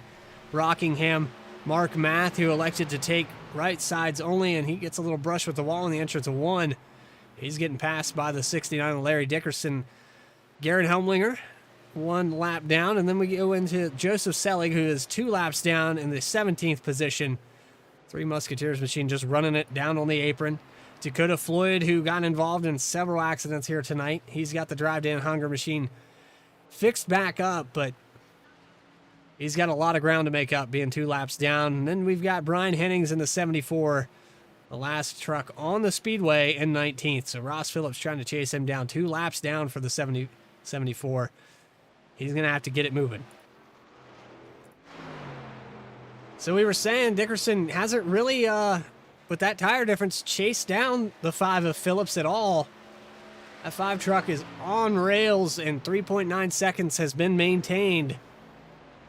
Rockingham. Mark Math, who elected to take right sides only, and he gets a little brush with the wall in the entrance of 1. He's getting passed by the 69 of Larry Dickerson. Garrett Helmlinger, 1 lap down, and then we go into Joseph Selig, who is 2 laps down in the 17th position. 3 Musketeers machine just running it down on the apron. Dakota Floyd, who got involved in several accidents here tonight. He's got the Drive Dan Hunger machine fixed back up, but he's got a lot of ground to make up, being 2 laps down. And then we've got Brian Hennings in the 74, the last truck on the speedway in 19th. So Ross Phillips trying to chase him down, 2 laps down for the 74. He's going to have to get it moving. So we were saying Dickerson hasn't really, with that tire difference, chased down the 5 of Phillips at all. That 5 truck is on rails, and 3.9 seconds has been maintained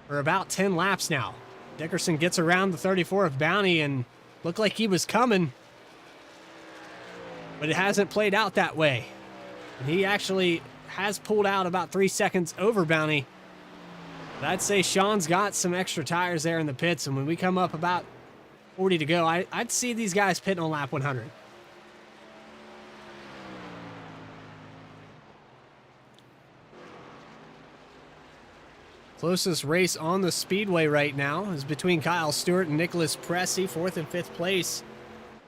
for about 10 laps now. Dickerson gets around the 34 of Bounty and looked like he was coming, but it hasn't played out that way. And he actually has pulled out about 3 seconds over Bounty. But I'd say Sean's got some extra tires there in the pits, and when we come up about 40 to go, I'd see these guys pitting on lap 100. Closest race on the speedway right now is between Kyle Stewart and Nicholas Pressey, 4th and 5th place.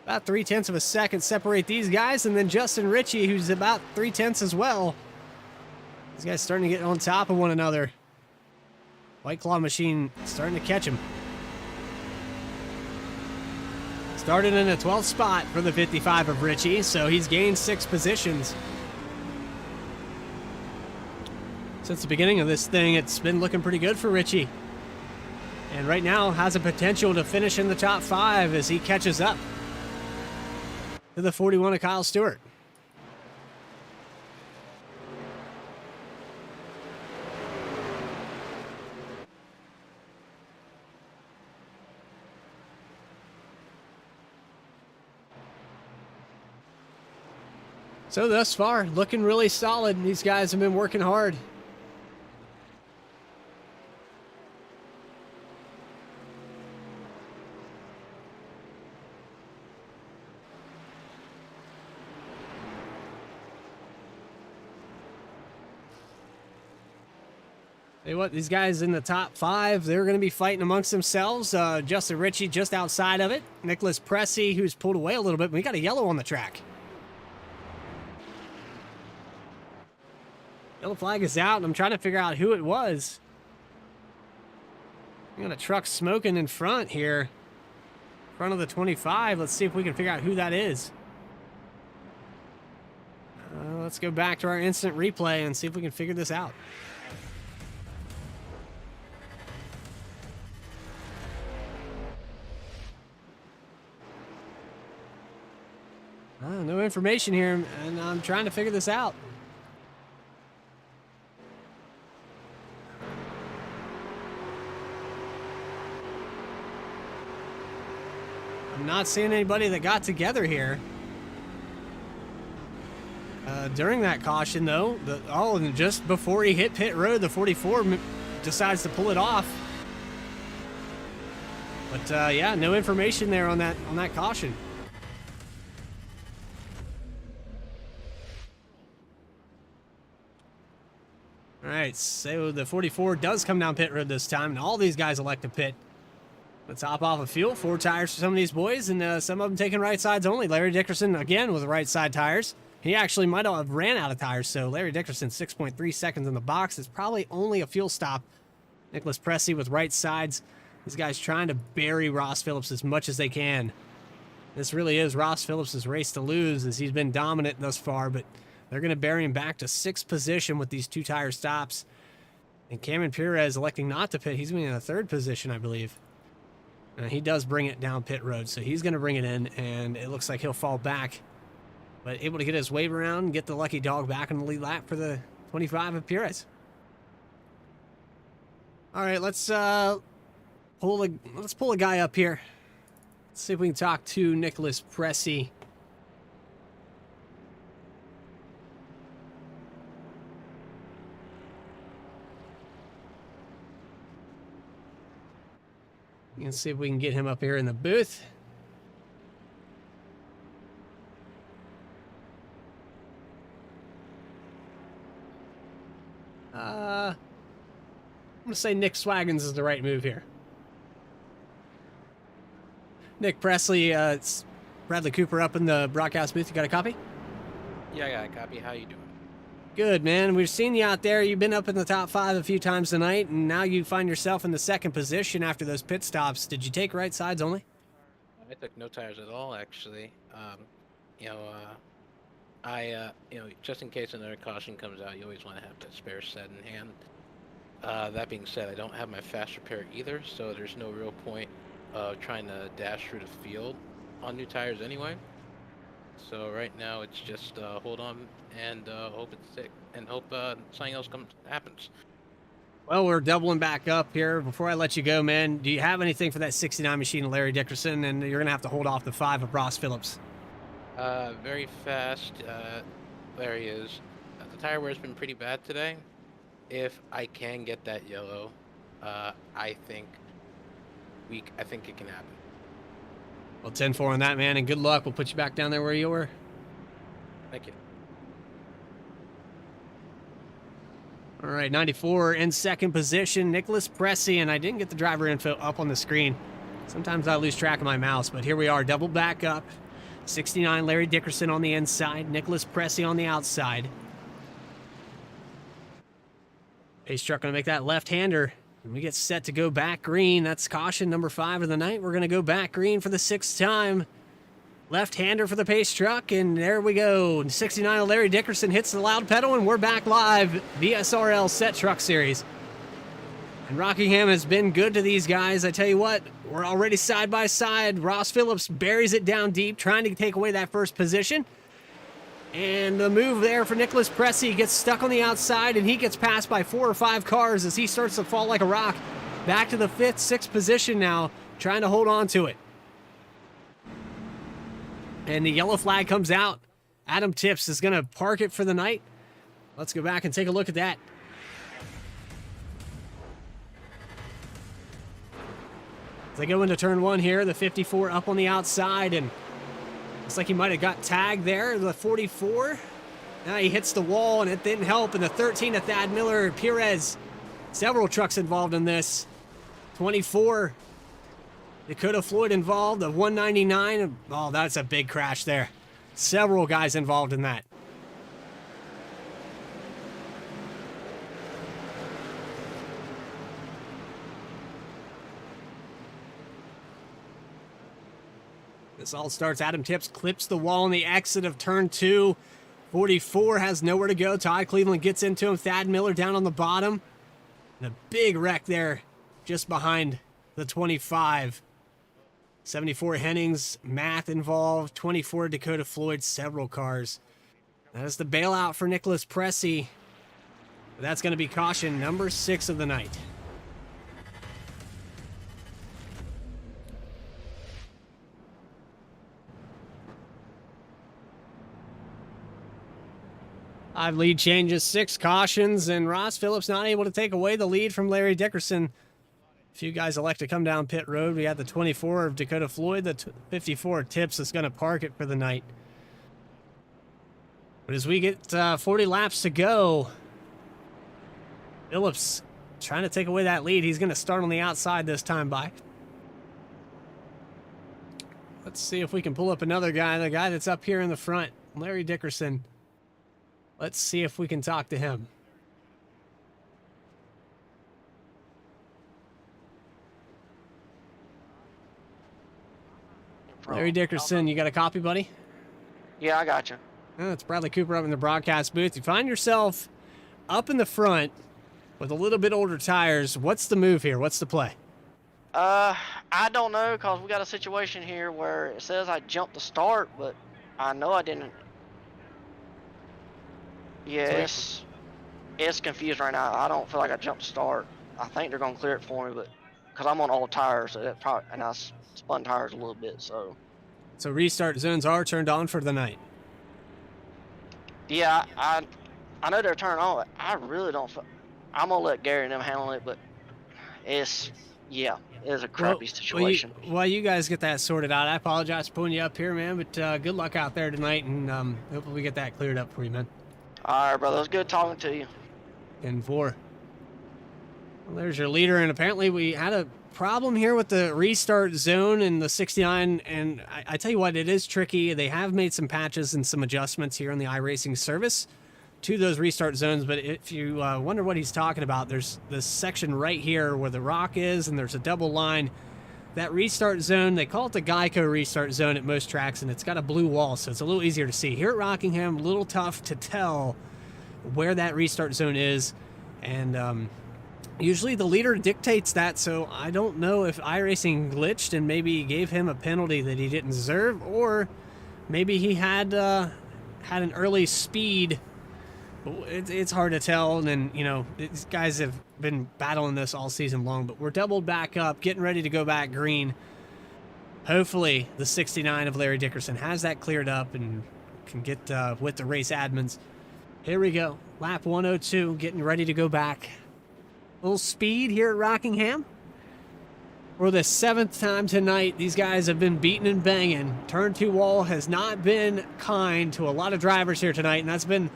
About 0.3 of a second separate these guys, and then Justin Ritchie, who's about 0.3 as well. These guys starting to get on top of one another. White Claw machine starting to catch him. Started in a 12th spot for the 55 of Ritchie, so he's gained 6 positions. Since the beginning of this thing, it's been looking pretty good for Ritchie. And right now has a potential to finish in the top 5 as he catches up to the 41 of Kyle Stewart. So thus far, looking really solid. These guys have been working hard. Tell you what, these guys in the top 5, they're going to be fighting amongst themselves. Justin Ritchie just outside of it. Nicholas Pressey, who's pulled away a little bit. We got a yellow on the track. Yellow flag is out, and I'm trying to figure out who it was. We got a truck smoking in front here. In front of the 25. Let's see if we can figure out who that is. Let's go back to our instant replay and see if we can figure this out. No information here, and I'm trying to figure this out. I'm not seeing anybody that got together here. During that caution, though, and just before he hit pit road, the 44 decides to pull it off. But yeah, no information there on that caution. All right, so the 44 does come down pit road this time, and all these guys elect to pit. Let's hop off of fuel. 4 tires for some of these boys, and some of them taking right sides only. Larry Dickerson, again, with right side tires. He actually might have ran out of tires, so Larry Dickerson, 6.3 seconds in the box. It's probably only a fuel stop. Nicholas Pressey with right sides. These guys trying to bury Ross Phillips as much as they can. This really is Ross Phillips' race to lose, as he's been dominant thus far, but they're going to bury him back to 6th position with these 2 tire stops. And Cameron Perez electing not to pit. He's going to be in the 3rd position, I believe. He does bring it down pit road, so he's going to bring it in, and it looks like he'll fall back. But able to get his wave around and get the lucky dog back in the lead lap for the 25 of Perez. All right, let's pull a guy up here. Let's see if we can talk to Nicholas Pressey. Let's see if we can get him up here in the booth. I'm going to say Nick Swaggins is the right move here. Nick Presley, it's Bradley Cooper up in the broadcast booth. You got a copy? Yeah, I got a copy. How you doing? Good, man. We've seen you out there. You've been up in the top 5 a few times tonight, and now you find yourself in the 2nd position after those pit stops. Did you take right sides only? I took no tires at all, actually. Just in case another caution comes out, you always want to have that spare set in hand. That being said, I don't have my fast repair either, so there's no real point of trying to dash through the field on new tires anyway. So right now it's just hold on and hope it's sick and hope something else happens. Well, we're doubling back up here. Before I let you go, man, do you have anything for that 69 machine of Larry Dickerson? And you're going to have to hold off the 5 of Ross Phillips. Very fast. Larry is. The tire wear's been pretty bad today. If I can get that yellow, I think it can happen. Well, 10-4 on that, man, and good luck. We'll put you back down there where you were. Thank you. All right, 94 in 2nd position, Nicholas Pressey, and I didn't get the driver info up on the screen. Sometimes I lose track of my mouse, but here we are, double back up. 69, Larry Dickerson on the inside, Nicholas Pressey on the outside. Pace truck going to make that left-hander. And we get set to go back green. That's caution number 5 of the night. We're going to go back green for the 6th time. Left-hander for the pace truck, and there we go. 69 Larry Dickerson hits the loud pedal, and we're back live. VSRL Set Truck Series. And Rockingham has been good to these guys. I tell you what, we're already side by side. Ross Phillips buries it down deep, trying to take away that 1st position. And the move there for Nicholas Pressey gets stuck on the outside, and he gets passed by 4 or 5 cars as he starts to fall like a rock. Back to the 5th, 6th position now, trying to hold on to it. And the yellow flag comes out. Adam Tips is going to park it for the night. Let's go back and take a look at that. As they go into turn 1 here, the 54 up on the outside, and looks like he might have got tagged there, the 44. Now he hits the wall, and it didn't help. And the 13 of Thad Miller, Perez. Several trucks involved in this. 24. Dakota Floyd involved, the 199. Oh, that's a big crash there. Several guys involved in that. This all starts. Adam Tips clips the wall on the exit of turn 2. 44 has nowhere to go. Todd Cleveland gets into him. Thad Miller down on the bottom. And a big wreck there just behind the 25. 74 Hennings, Math involved. 24 Dakota Floyd, several cars. That is the bailout for Nicholas Pressey. That's going to be caution number 6 of the night. 5 lead changes, 6 cautions, and Ross Phillips not able to take away the lead from Larry Dickerson. A few guys elect to come down pit road. We had the 24 of Dakota Floyd, the 54 of Tips is going to park it for the night. But as we get 40 laps to go, Phillips trying to take away that lead. He's going to start on the outside this time by. Let's see if we can pull up another guy, the guy that's up here in the front, Larry Dickerson. Let's see if we can talk to him. Larry Dickerson, you got a copy, buddy? Yeah, I got you. It's Bradley Cooper up in the broadcast booth. You find yourself up in the front with a little bit older tires. What's the move here? What's the play? I don't know, because we got a situation here where it says I jumped the start, but I know I didn't. Yeah, it's confused right now. I don't feel like I jumped the start. I think they're going to clear it for me, but because I'm on all tires, so that probably, and I spun tires a little bit, so. So restart zones are turned on for the night. Yeah, I know they're turned on. I really don't feel, I'm going to let Gary and them handle it, but it's a crappy situation. While you guys get that sorted out, I apologize for pulling you up here, man, but good luck out there tonight, and hopefully we get that cleared up for you, man. All right, brother. It was good talking to you. 10-4. Well, there's your leader, and apparently we had a problem here with the restart zone in the 69, and I tell you what, it is tricky. They have made some patches and some adjustments here on the iRacing service to those restart zones, but if you wonder what he's talking about, there's this section right here where the rock is, and there's a double line. That restart zone, they call it the Geico restart zone at most tracks, and it's got a blue wall, so it's a little easier to see. Here at Rockingham, a little tough to tell where that restart zone is, and usually the leader dictates that, so I don't know if iRacing glitched and maybe gave him a penalty that he didn't deserve, or maybe he had an early speed. It's hard to tell, and then, you know, these guys have been battling this all season long, but we're doubled back up, getting ready to go back green. Hopefully the 69 of Larry Dickerson has that cleared up and can get with the race admins. Here we go, lap 102, getting ready to go back. A little speed here at Rockingham. For the 7th time tonight, these guys have been beating and banging. Turn 2 wall has not been kind to a lot of drivers here tonight, and that's been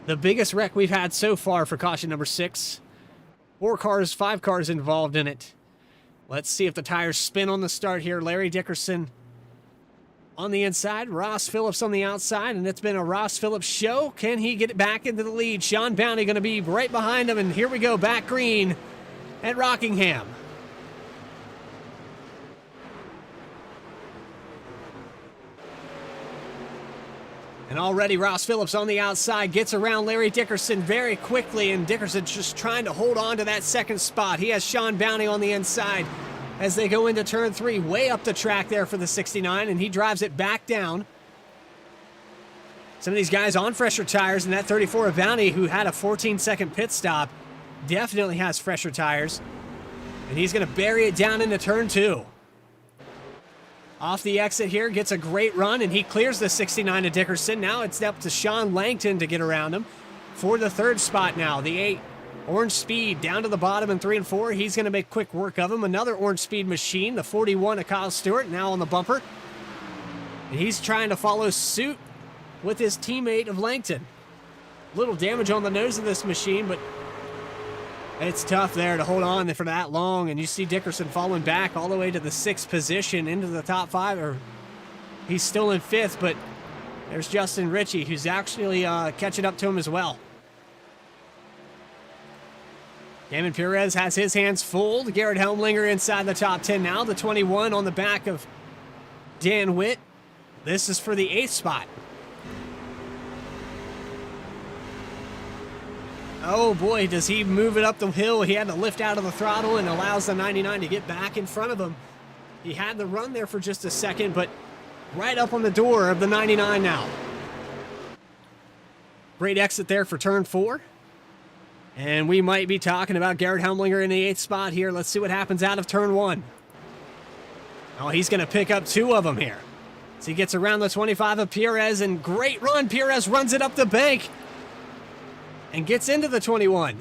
the biggest wreck we've had so far for caution number 6. 5 cars involved in it. Let's see if the tires spin on the start here. Larry Dickerson on the inside, Ross Phillips on the outside, and it's been a Ross Phillips show. Can he get it back into the lead? Sean Bounty going to be right behind him, and here we go, back green at Rockingham. And already Ross Phillips on the outside gets around Larry Dickerson very quickly, and Dickerson's just trying to hold on to that second spot. He has Sean Bounty on the inside as they go into turn 3, way up the track there for the 69, and he drives it back down. Some of these guys on fresher tires, and that 34 of Bounty, who had a 14-second pit stop, definitely has fresher tires. And he's going to bury it down into turn 2. Off the exit here, gets a great run, and he clears the 69 of Dickerson. Now it's up to Sean Langton to get around him for the 3rd spot now. The 8, Orange Speed, down to the bottom in 3 and 4. He's going to make quick work of him. Another Orange Speed machine, the 41 of Kyle Stewart, now on the bumper. And he's trying to follow suit with his teammate of Langton. Little damage on the nose of this machine, but it's tough there to hold on for that long, and you see Dickerson falling back all the way to the 6th position into the top 5, or he's still in 5th, but there's Justin Ritchie, who's actually catching up to him as well. Damon Perez has his hands full. Garrett Helmlinger inside the top 10 now. The 21 on the back of Dan Witt. This is for the 8th spot. Oh boy, does he move it up the hill. He had to lift out of the throttle and allows the 99 to get back in front of him. He had the run there for just a second, but right up on the door of the 99 now. Great exit there for turn 4. And we might be talking about Garrett Helmlinger in the 8th spot here. Let's see what happens out of turn 1. Oh, he's going to pick up 2 of them here. So he gets around the 25 of Perez, and great run. Perez runs it up the bank. and gets into the 21.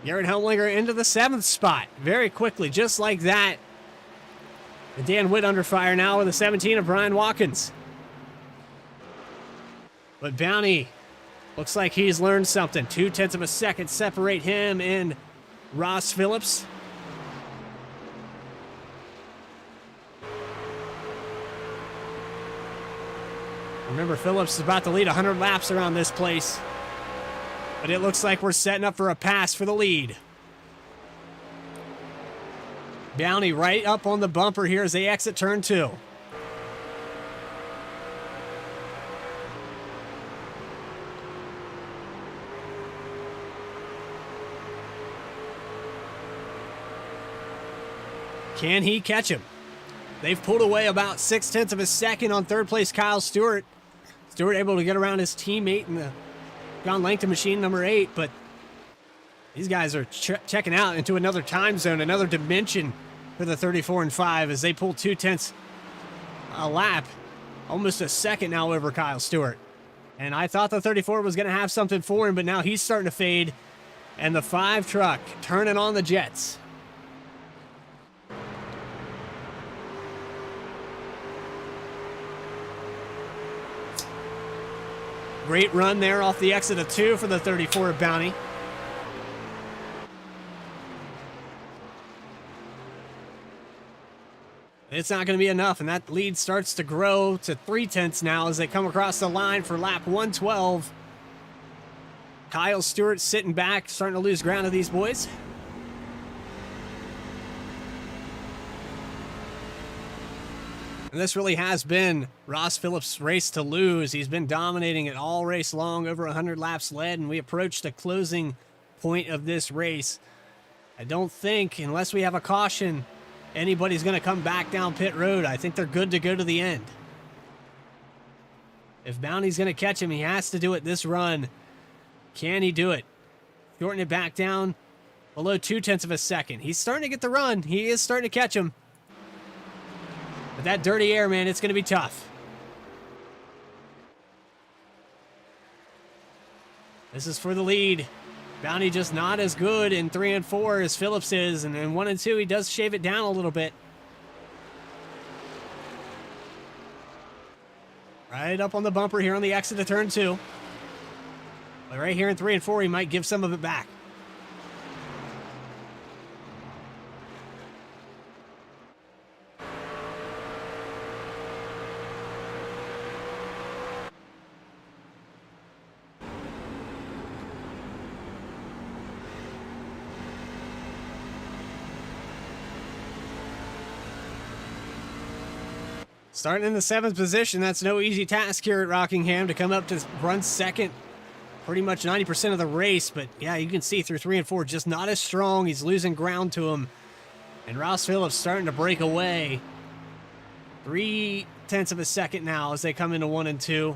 Garrett Helmlinger into the 7th spot very quickly, just like that. And Dan Witt under fire now with the 17 of Brian Watkins. But Bounty looks like he's learned something. 0.2 of a second separate him and Ross Phillips. Remember, Phillips is about to lead 100 laps around this place. But it looks like we're setting up for a pass for the lead. Bounty right up on the bumper here as they exit turn 2. Can he catch him? They've pulled away about 0.6 of a second on third place Kyle Stewart. Stewart able to get around his teammate in the John Langton machine number 8, but these guys are checking out into another time zone, another dimension for the 34 and 5 as they pull 0.2 a lap, almost a second now over Kyle Stewart. And I thought the 34 was going to have something for him, but now he's starting to fade, and the 5 truck turning on the jets. Great run there off the exit of 2 for the 34 of Bounty. It's not going to be enough, and that lead starts to grow to 0.3 now as they come across the line for lap 112. Kyle Stewart sitting back, starting to lose ground to these boys. And this really has been Ross Phillips' race to lose. He's been dominating it all race long, over 100 laps led, and we approach the closing point of this race. I don't think, unless we have a caution, anybody's going to come back down pit road. I think they're good to go to the end. If Bounty's going to catch him, he has to do it this run. Can he do it? Shorten it back down below 0.2 of a second. He's starting to get the run. He is starting to catch him. But that dirty air, man, it's going to be tough. This is for the lead. Bounty just not as good in 3 and 4 as Phillips is. And in 1 and 2, he does shave it down a little bit. Right up on the bumper here on the exit to turn 2. But right here in 3 and 4, he might give some of it back. Starting in the 7th position, that's no easy task here at Rockingham to come up to run second pretty much 90% of the race. But yeah, you can see through 3 and 4, just not as strong. He's losing ground to him. And Ross Phillips starting to break away. 0.3 of a second now as they come into 1 and 2.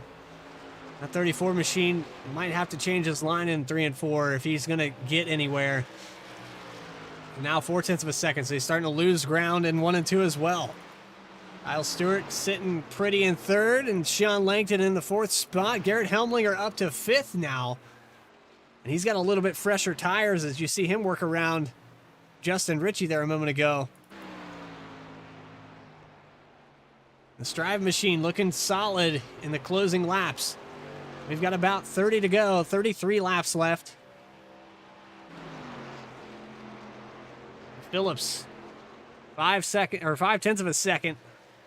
That 34 machine might have to change his line in 3 and 4 if he's going to get anywhere. Now 0.4 of a second, so he's starting to lose ground in 1 and 2 as well. Kyle Stewart sitting pretty in 3rd, and Sean Langton in the 4th spot. Garrett Helmlinger up to 5th now. And he's got a little bit fresher tires as you see him work around Justin Ritchie there a moment ago. The Strive machine looking solid in the closing laps. We've got about 30 to go, 33 laps left. Phillips, 0.5 of a second.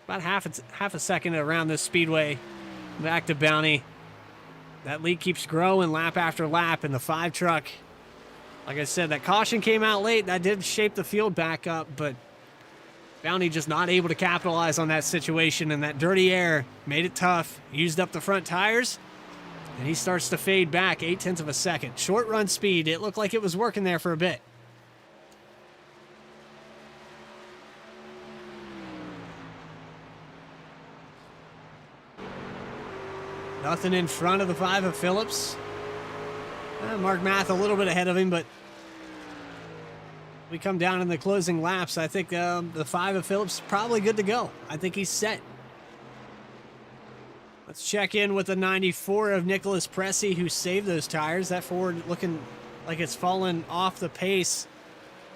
About half a second around this speedway. Back to Bounty. That lead keeps growing lap after lap, and the 5 truck, like I said, that caution came out late. That did shape the field back up, but Bounty just not able to capitalize on that situation, and that dirty air made it tough. Used up the front tires, and he starts to fade back 0.8 of a second. Short run speed. It looked like it was working there for a bit. Nothing in front of the 5 of Phillips. Mark Math a little bit ahead of him, but we come down in the closing laps. I think the 5 of Phillips probably good to go. I think he's set. Let's check in with the 94 of Nicholas Pressey, who saved those tires. That Ford looking like it's fallen off the pace.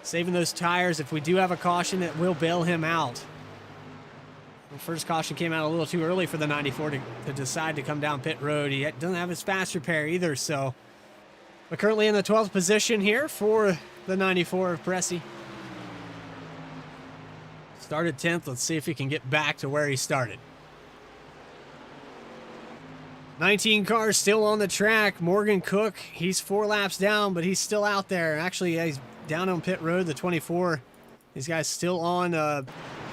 Saving those tires. If we do have a caution, it will bail him out. The first caution came out a little too early for the 94 to decide to come down pit road. He doesn't have his fast repair either, so we're currently in the 12th position here for the 94 of Pressey. Started 10th. Let's see if he can get back to where he started. 19 cars still on the track. Morgan Cook, he's 4 laps down, but he's still out there. Actually, he's down on pit road, the 24. These guys still on.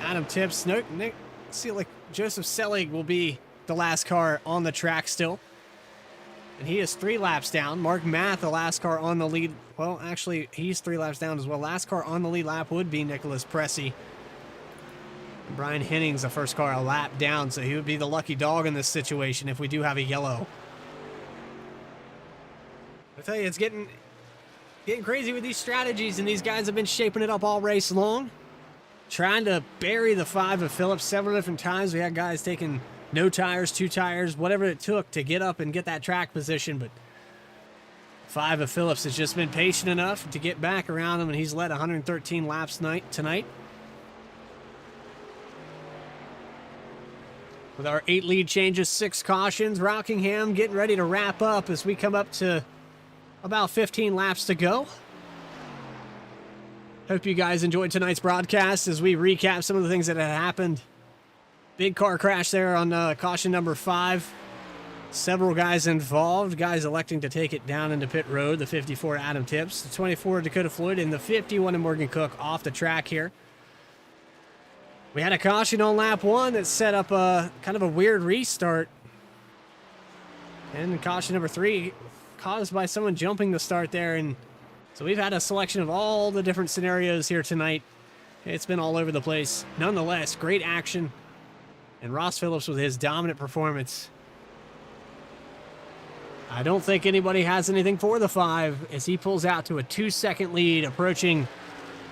Adam Tips. Nick, see, like Joseph Selig will be the last car on the track still. And he is 3 laps down. Mark Math, the last car on the lead. Well, actually, he's 3 laps down as well. Last car on the lead lap would be Nicholas Pressey. Brian Henning's the first car a lap down, so he would be the lucky dog in this situation if we do have a yellow. I tell you, it's getting crazy with these strategies, and these guys have been shaping it up all race long. Trying to bury the 5 of Phillips several different times. We had guys taking no tires, 2 tires, whatever it took to get up and get that track position, but 5 of Phillips has just been patient enough to get back around him, and he's led 113 laps tonight. With our 8 lead changes, 6 cautions, Rockingham getting ready to wrap up as we come up to about 15 laps to go. Hope you guys enjoyed tonight's broadcast as we recap some of the things that had happened. Big car crash there on caution number 5. Several guys involved, guys electing to take it down into pit road. The 54 Adam Tips, the 24 Dakota Floyd, and the 51 of Morgan Cook off the track here. We had a caution on lap 1 that set up a kind of a weird restart. And caution number 3 caused by someone jumping the start there. And so we've had a selection of all the different scenarios here tonight. It's been all over the place. Nonetheless, great action. And Ross Phillips with his dominant performance. I don't think anybody has anything for the 5 as he pulls out to a 2-second lead, approaching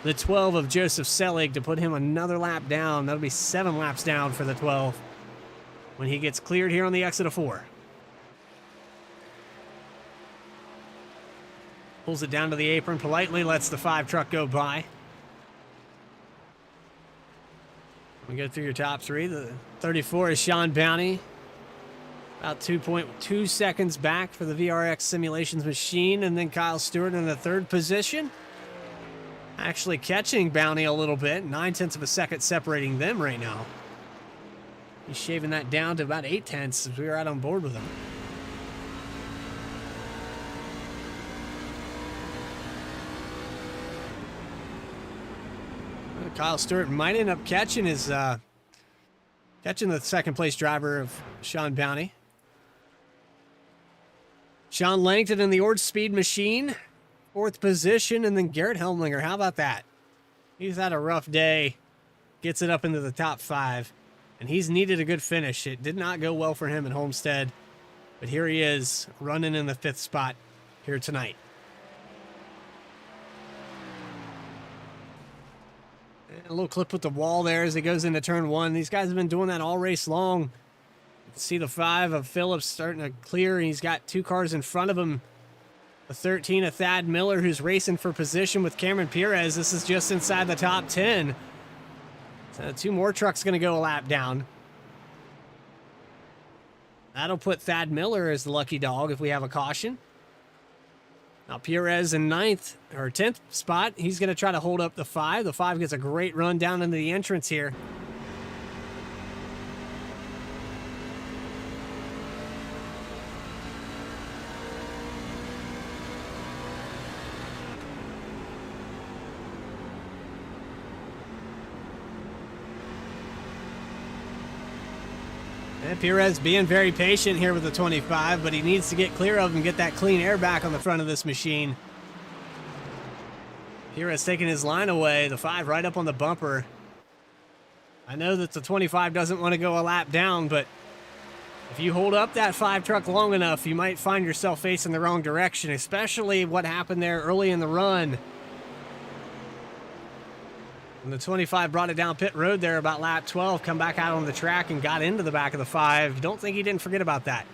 the 12 of Joseph Selig to put him another lap down. That'll be 7 laps down for the 12 when he gets cleared here on the exit of 4. Pulls it down to the apron politely, lets the 5 truck go by. We go through your top 3. The 34 is Sean Bounty. About 2.2 seconds back for the VRX Simulations machine. And then Kyle Stewart in the 3rd position. Actually catching Bounty a little bit. 9/10 of a second separating them right now. He's shaving that down to about 8/10 as we were out on board with him. Kyle Stewart might end up catching the 2nd place driver of Sean Bounty. Sean Langton in the Ord Speed machine. 4th position, and then Garrett Helmlinger. How about that? He's had a rough day. Gets it up into the top 5, and he's needed a good finish. It did not go well for him at Homestead, but here he is running in the 5th spot here tonight. And a little clip with the wall there as he goes into turn 1. These guys have been doing that all race long. You can see the 5 of Phillips starting to clear, and he's got 2 cars in front of him. The 13 of Thad Miller, who's racing for position with Cameron Perez. This is just inside the top 10. So 2 more trucks going to go a lap down. That'll put Thad Miller as the lucky dog if we have a caution. Now Perez in 9th or 10th spot. He's going to try to hold up the 5. The 5 gets a great run down into the entrance here. And Perez being very patient here with the 25, but he needs to get clear of and get that clean air back on the front of this machine. Perez taking his line away, the 5 right up on the bumper. I know that the 25 doesn't want to go a lap down, but if you hold up that 5 truck long enough, you might find yourself facing the wrong direction, especially what happened there early in the run. And the 25 brought it down pit road there about lap 12, come back out on the track and got into the back of the 5. Don't think he didn't forget about that.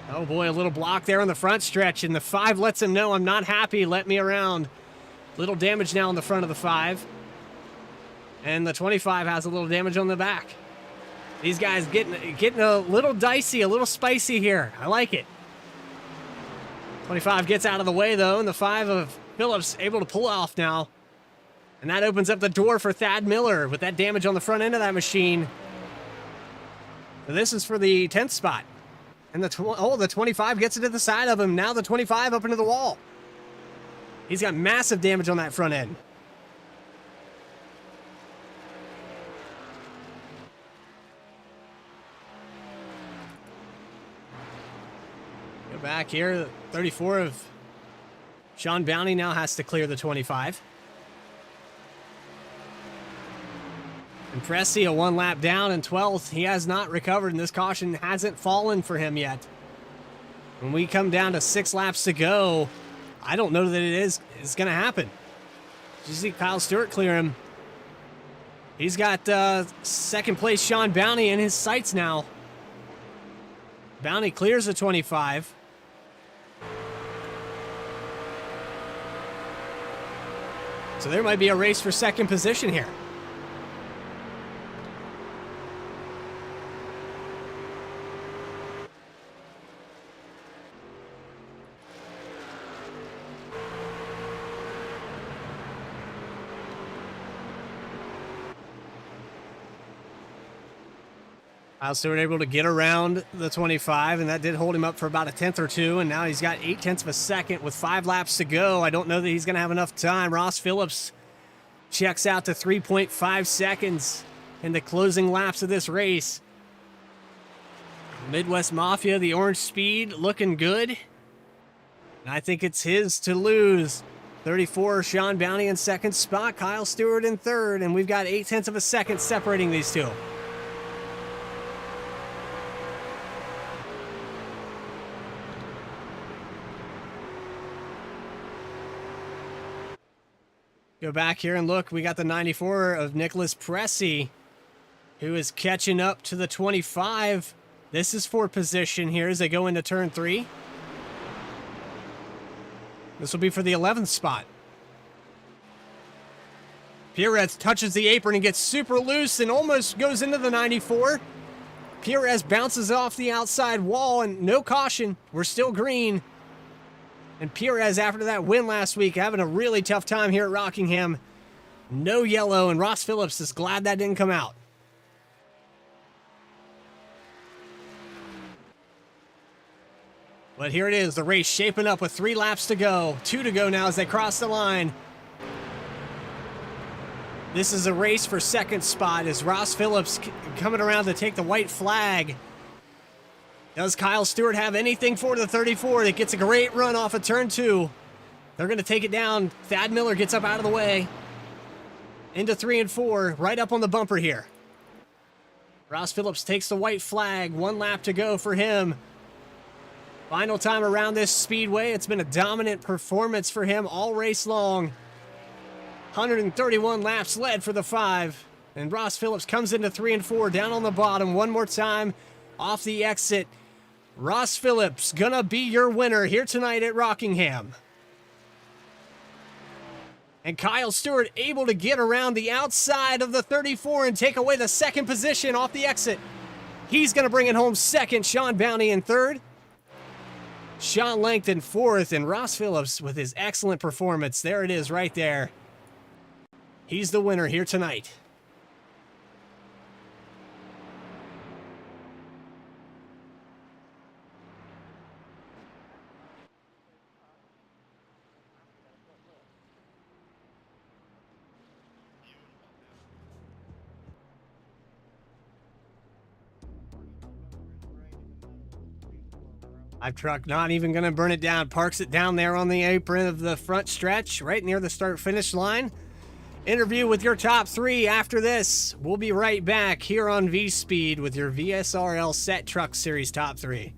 Oh boy, a little block there on the front stretch, and the 5 lets him know, I'm not happy, let me around. Little damage now on the front of the 5. And the 25 has a little damage on the back. These guys getting a little dicey, a little spicy here. I like it. 25 gets out of the way, though, and the 5 of Phillips able to pull off now. And that opens up the door for Thad Miller with that damage on the front end of that machine. So this is for the 10th spot. And the 25 gets it to the side of him. Now the 25 up into the wall. He's got massive damage on that front end. Go back here. 34 of Sean Bounty now has to clear the 25. And Pressy, a 1 lap down in 12th. He has not recovered, and this caution hasn't fallen for him yet. When we come down to 6 laps to go, I don't know that it's going to happen. Did you see Kyle Stewart clear him? He's got second place Sean Bounty in his sights now. Bounty clears the 25. So there might be a race for second position here. Kyle Stewart able to get around the 25, and that did hold him up for about a 10th or 2, and now he's got 0.8 of a second with 5 laps to go. I don't know that he's going to have enough time. Ross Phillips checks out to 3.5 seconds in the closing laps of this race. Midwest Mafia, the orange speed, looking good. And I think it's his to lose. 34, Sean Bounty in second spot, Kyle Stewart in third, and we've got 0.8 of a second separating these two. Go back here and look. We got the 94 of Nicholas Pressy, who is catching up to the 25. This is for position here as they go into turn 3. This will be for the 11th spot. Perez touches the apron and gets super loose and almost goes into the 94. Perez bounces off the outside wall and no caution. We're still green. And Perez, after that win last week, having a really tough time here at Rockingham. No yellow, and Ross Phillips is glad that didn't come out. But here it is, the race shaping up with 3 laps to go. 2 to go now as they cross the line. This is a race for second spot as Ross Phillips coming around to take the white flag. Does Kyle Stewart have anything for the 34 that gets a great run off of turn 2? They're going to take it down. Thad Miller gets up out of the way. Into 3 and 4, right up on the bumper here. Ross Phillips takes the white flag. 1 lap to go for him. Final time around this speedway. It's been a dominant performance for him all race long. 131 laps led for the 5. And Ross Phillips comes into 3 and 4, down on the bottom. One more time off the exit. Ross Phillips gonna be your winner here tonight at Rockingham. And Kyle Stewart able to get around the outside of the 34 and take away the second position off the exit. He's gonna bring it home second. Sean Bounty in third. Sean Langton fourth, and Ross Phillips with his excellent performance. There it is right there. He's the winner here tonight. Live truck not even going to burn it down. Parks it down there on the apron of the front stretch, right near the start-finish line. interview with your top 3 after this. We'll be right back here on VSPEED with your VSRL Set Truck Series top 3.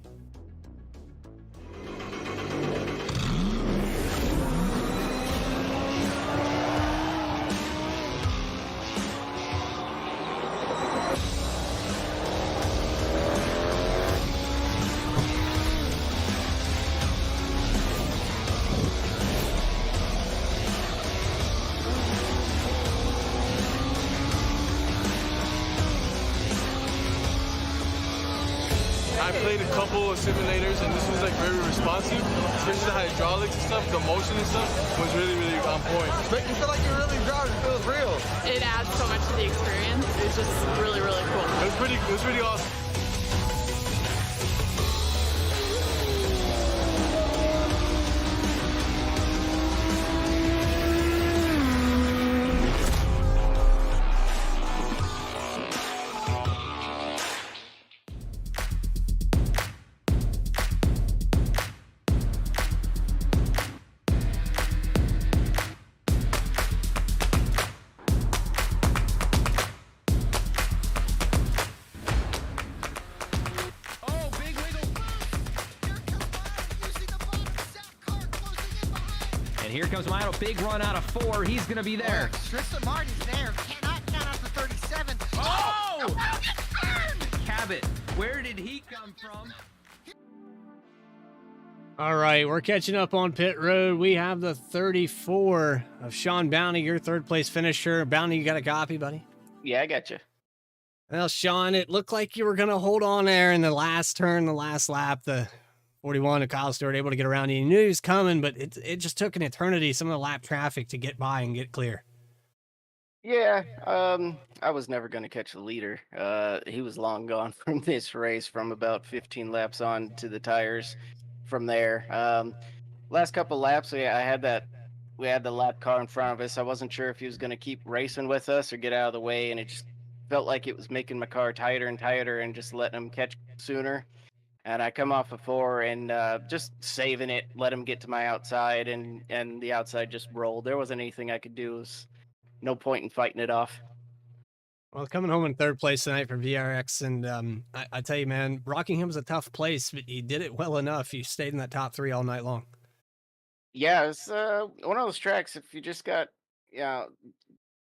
I played a couple of simulators, and this was like very responsive, especially the hydraulics and stuff. The motion and stuff was really, really on point. Make you feel like you're really driving. It feels real. It adds so much to the experience. It's just really, really cool. It was pretty awesome. Oh, big wiggle. And here comes Milo. Big run out of 4. He's going to be there. Tristan Martin's there. Cannot count out the 37. Oh! Burned! Cabot, where did he come from? All right, we're catching up on pit road. We have the 34 of Sean Bounty, your third place finisher. Bounty, you got a copy, buddy? Yeah, I got you. Well, Sean, it looked like you were going to hold on there in the last turn, the last lap. The 41 of Kyle Stewart able to get around you. You knew he was coming, but it just took an eternity, some of the lap traffic to get by and get clear. Yeah, I was never going to catch the leader. He was long gone from this race from about 15 laps on to the tires from there. Last couple laps, we had the lap car in front of us. I wasn't sure if he was going to keep racing with us or get out of the way, and it just felt like it was making my car tighter and tighter and just letting him catch sooner. And I come off of 4 and just saving it, let him get to my outside, and the outside just rolled. There wasn't anything I could do. It was no point in fighting it off. Well, coming home in third place tonight for VRX, and I tell you, man, Rockingham's a tough place, but you did it well enough. You stayed in that top 3 all night long. Yeah, it's one of those tracks. If you just got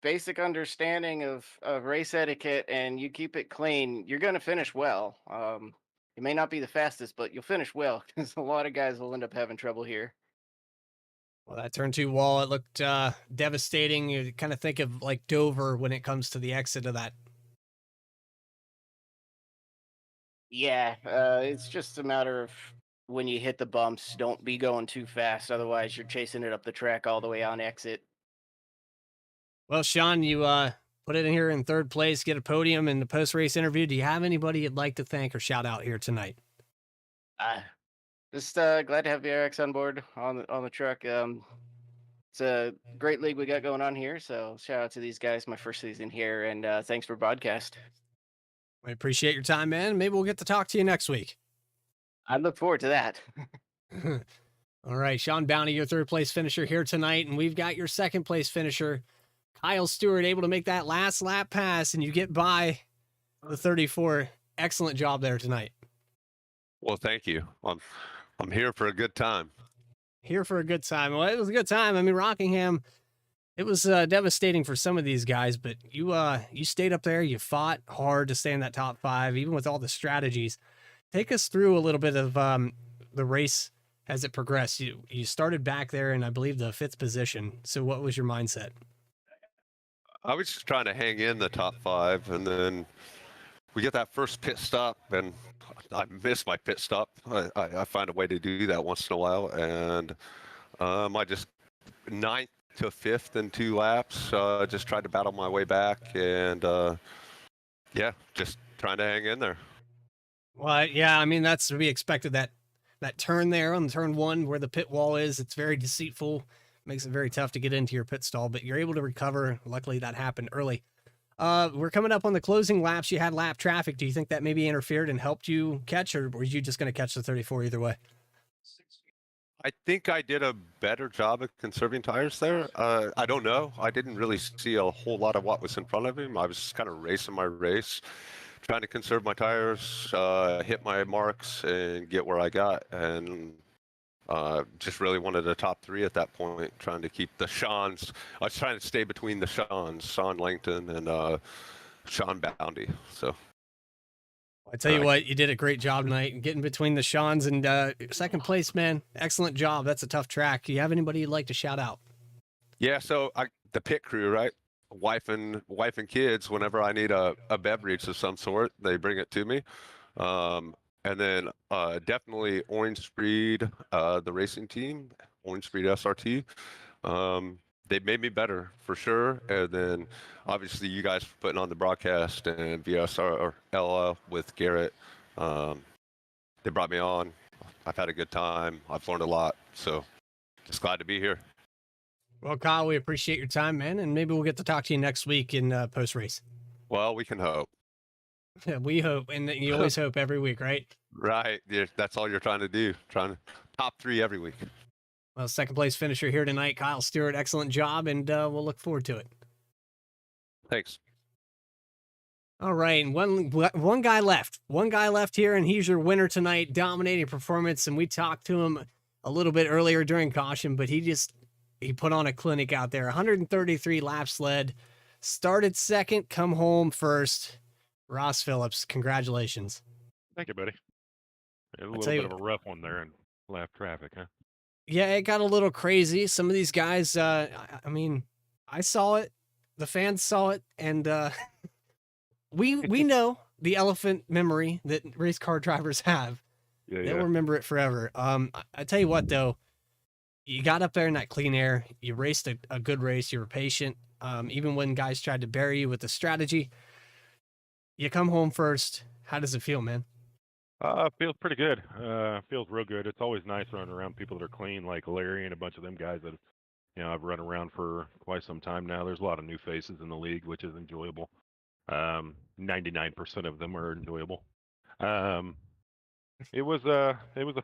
basic understanding of race etiquette and you keep it clean, you're going to finish well. You may not be the fastest, but you'll finish well because a lot of guys will end up having trouble here. Well, that turn 2 wall, it looked devastating. You kind of think of like Dover when it comes to the exit of that. Yeah, it's just a matter of when you hit the bumps, don't be going too fast. Otherwise, you're chasing it up the track all the way on exit. Well, Sean, you put it in here in third place, get a podium in the post-race interview. Do you have anybody you'd like to thank or shout out here tonight? Just glad to have VRX on board on the truck. It's a great league we got going on here, so shout out to these guys. My first season here, and thanks for broadcast. I appreciate your time, man. Maybe we'll get to talk to you next week. I look forward to that. All right, Sean Bounty, your third place finisher here tonight, and we've got your second place finisher, Kyle Stewart, able to make that last lap pass, and you get by the 34. Excellent job there tonight. Well, thank you. I'm here for a good time. Here for a good time. Well, it was a good time. I mean, Rockingham, it was devastating for some of these guys, but you stayed up there. You fought hard to stay in that top 5, even with all the strategies. Take us through a little bit of the race as it progressed. You started back there in, I believe, the 5th position. So what was your mindset? I was just trying to hang in the top 5, and then we get that first pit stop, and I miss my pit stop. I find a way to do that once in a while, and I just 9th to 5th in 2 laps. Just tried to battle my way back, and yeah, just trying to hang in there. Well, yeah, I mean, that's to be expected. That turn there on turn 1 where the pit wall is, it's very deceitful. Makes it very tough to get into your pit stall, but you're able to recover. Luckily, that happened early. We're coming up on the closing laps. You had lap traffic. Do you think that maybe interfered and helped you catch, or were you just going to catch the 34 either way? I think I did a better job of conserving tires there. I don't know. I didn't really see a whole lot of what was in front of him. I was just kind of racing my race, trying to conserve my tires, hit my marks, and get where I got. And just really wanted a top 3 at that point, trying to keep the Sean's. I was trying to stay between the Sean's, Sean Langton and Sean Boundy. So I tell you what, you did a great job tonight getting between the Seans and second place, man. Excellent job. That's a tough track. Do you have anybody you'd like to shout out? yeah, so the pit crew, right? Wife and kids. Whenever I need a beverage of some sort, they bring it to me. And then definitely Orange Speed, the racing team, Orange Speed SRT. They made me better for sure. And then obviously you guys for putting on the broadcast and VSRL with Garrett. They brought me on. I've had a good time. I've learned a lot. So just glad to be here. Well, Kyle, we appreciate your time, man. And maybe we'll get to talk to you next week in post race. Well, we can hope. We hope. And you always hope every week, right? Right. Yeah, that's all you're trying to do. Trying to top 3 every week. Well, second place finisher here tonight, Kyle Stewart. Excellent job, and we'll look forward to it. Thanks. All right, and one guy left. One guy left here, and he's your winner tonight. Dominating performance, and we talked to him a little bit earlier during caution, but he put on a clinic out there. 133 laps led, started second, come home first. Ross Phillips, congratulations. Thank you, buddy. A little bit of a rough one there in lap traffic, huh? Yeah, it got a little crazy. Some of these guys, I mean, I saw it, the fans saw it, and we know the elephant memory that race car drivers have. Yeah, They'll remember it forever. I tell you what, though, you got up there in that clean air. You raced a good race. You were patient. Even when guys tried to bury you with the strategy, you come home first. How does it feel, man? Feels pretty good. Feels real good. It's always nice running around people that are clean, like Larry and a bunch of them guys that, I've run around for quite some time now. There's a lot of new faces in the league, which is enjoyable. 99% of them are enjoyable. It was a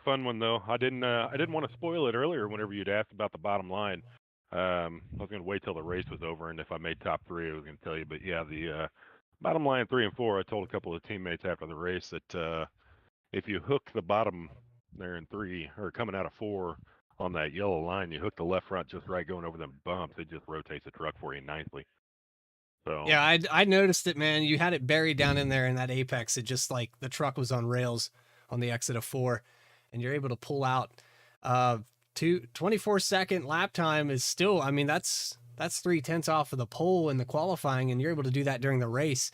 fun one though. I didn't want to spoil it earlier whenever you'd asked about the bottom line. I was going to wait till the race was over, and if I made top 3, I was going to tell you. But yeah, the bottom line 3 and 4, I told a couple of teammates after the race that if you hook the bottom there in 3 or coming out of 4 on that yellow line, you hook the left front just right going over them bumps, it just rotates the truck for you nicely. So yeah, I noticed it, man. You had it buried down in there in that apex. It just like the truck was on rails on the exit of 4, and you're able to pull out. 24-second lap time is still, I mean, that's 3/10 off of the pole in the qualifying, and you're able to do that during the race,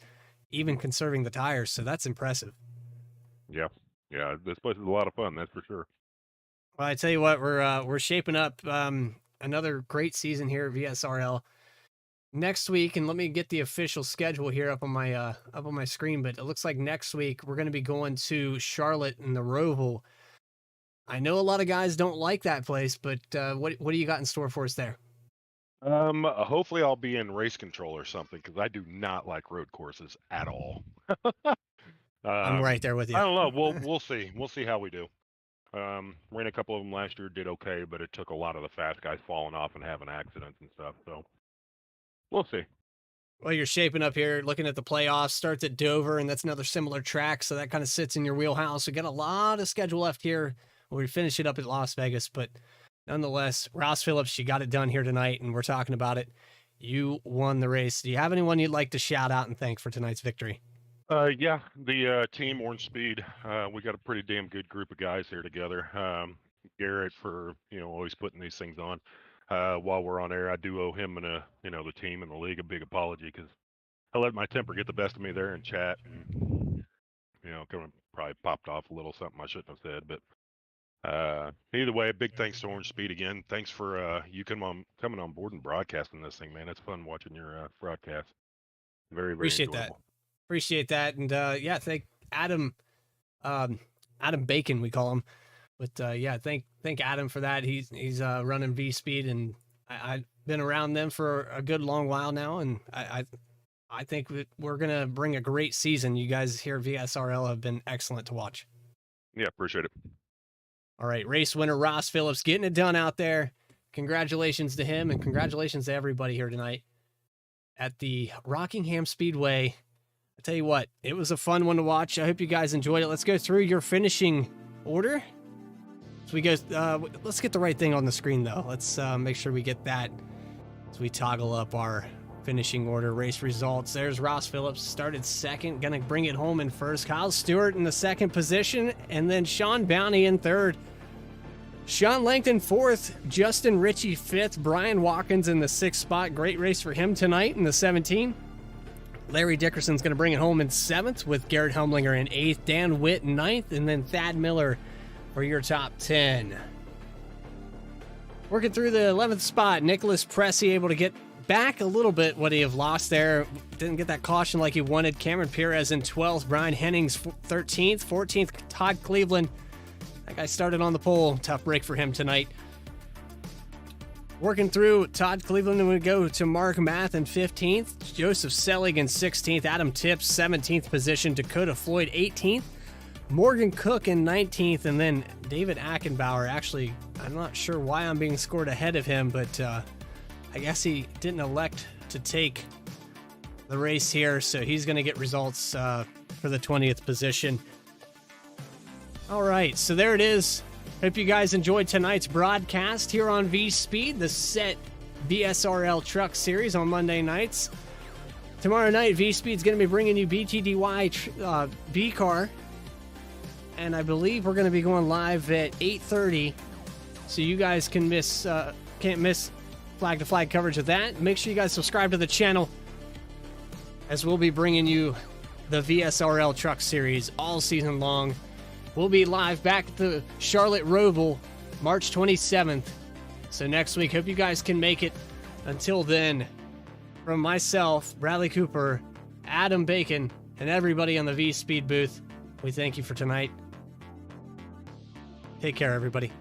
even conserving the tires. So that's impressive. Yeah, this place is a lot of fun, that's for sure. Well, I tell you what, we're shaping up another great season here at VSRL next week, and let me get the official schedule here up on my screen. But it looks like next week we're going to be going to Charlotte in the Roval. I know a lot of guys don't like that place, but what do you got in store for us there? Hopefully I'll be in race control or something, because I do not like road courses at all. I'm right there with you. I don't know. We'll see. We'll see how we do. Ran a couple of them last year, did okay, but it took a lot of the fast guys falling off and having accidents and stuff. So we'll see. Well, you're shaping up here, looking at the playoffs. Starts at Dover, and that's another similar track, so that kind of sits in your wheelhouse. We got a lot of schedule left here. We finish it up at Las Vegas, but nonetheless, Ross Phillips, you got it done here tonight, and we're talking about it. You won the race. Do you have anyone you'd like to shout out and thank for tonight's victory? Yeah, the team Orange Speed. We got a pretty damn good group of guys here together. Garrett for always putting these things on. While we're on air, I do owe him and the team and the league a big apology, because I let my temper get the best of me there in chat, and kind of probably popped off a little something I shouldn't have said. But either way, a big thanks to Orange Speed again. Thanks for you coming on board and broadcasting this thing, man. It's fun watching your broadcast. Very Appreciate enjoyable. And yeah, thank Adam Bacon, we call him. But yeah, thank Adam for that. He's running VSPEED, and I've been around them for a good long while now, and I think we're gonna bring a great season. You guys here at VSRL have been excellent to watch. Yeah, appreciate it. All right, race winner Ross Phillips getting it done out there. Congratulations to him, and congratulations to everybody here tonight at the Rockingham Speedway. I tell you what, it was a fun one to watch. I hope you guys enjoyed it. Let's go through your finishing order. So we go, let's get the right thing on the screen though. Let's make sure we get that as we toggle up our finishing order. Race results. There's Ross Phillips, started second, gonna bring it home in first. Kyle Stewart in the second position, and then Sean Bounty in third. Sean Langton fourth, Justin Ritchie fifth, Brian Watkins in the sixth spot. Great race for him tonight in the 17. Larry Dickerson's going to bring it home in seventh with Garrett Humlinger in eighth, Dan Witt in ninth, and then Thad Miller for your top 10. Working through the 11th spot, Nicholas Pressey able to get back a little bit what he have lost there. Didn't get that caution like he wanted. Cameron Perez in 12th, Brian Hennings 13th, 14th, Todd Cleveland. That guy started on the pole. Tough break for him tonight. Working through Todd Cleveland, and we go to Mark Math in 15th, Joseph Selig in 16th, Adam Tips 17th position, Dakota Floyd 18th, Morgan Cook in 19th, and then David Ackenbauer. Actually, I'm not sure why I'm being scored ahead of him, but I guess he didn't elect to take the race here, so he's going to get results for the 20th position. All right, so there it is. Hope you guys enjoyed tonight's broadcast here on VSPEED, the set VSRL truck series on Monday nights. Tomorrow night, VSPEED's going to be bringing you BTDY V-Car, and I believe we're going to be going live at 8:30, so you guys can't miss flag-to-flag coverage of that. Make sure you guys subscribe to the channel, as we'll be bringing you the VSRL truck series all season long. We'll be live back at the Charlotte Roval March 27th. So next week, hope you guys can make it. Until then, from myself, Bradley Cooper, Adam Bacon, and everybody on the VSPEED booth, we thank you for tonight. Take care, everybody.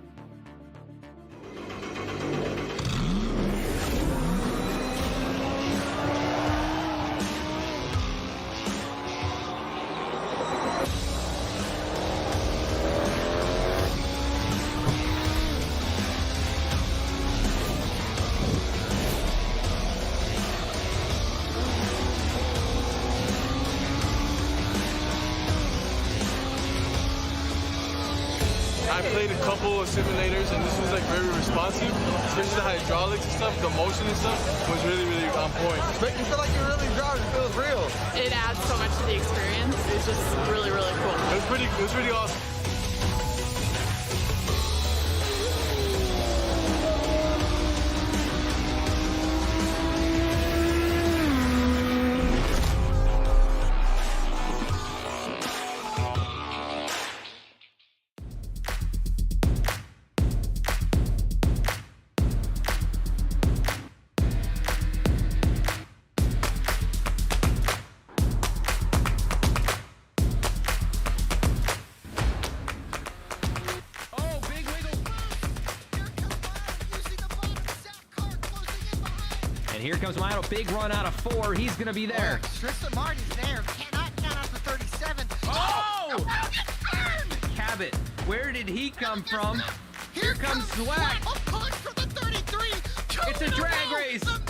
I played a couple of simulators, and this was like very responsive, especially the hydraulics and stuff. The motion and stuff was really, really on point. Make you feel like you're really driving. It feels real. It adds so much to the experience. It's just really, really cool. It was pretty awesome. And here comes Milo. Big run out of 4. He's going to be there. Tristan Martin's there. Cannot count out the 37. Oh! Cabot, where did he come from? Here comes Swack. A push for the 33. It's a drag race. The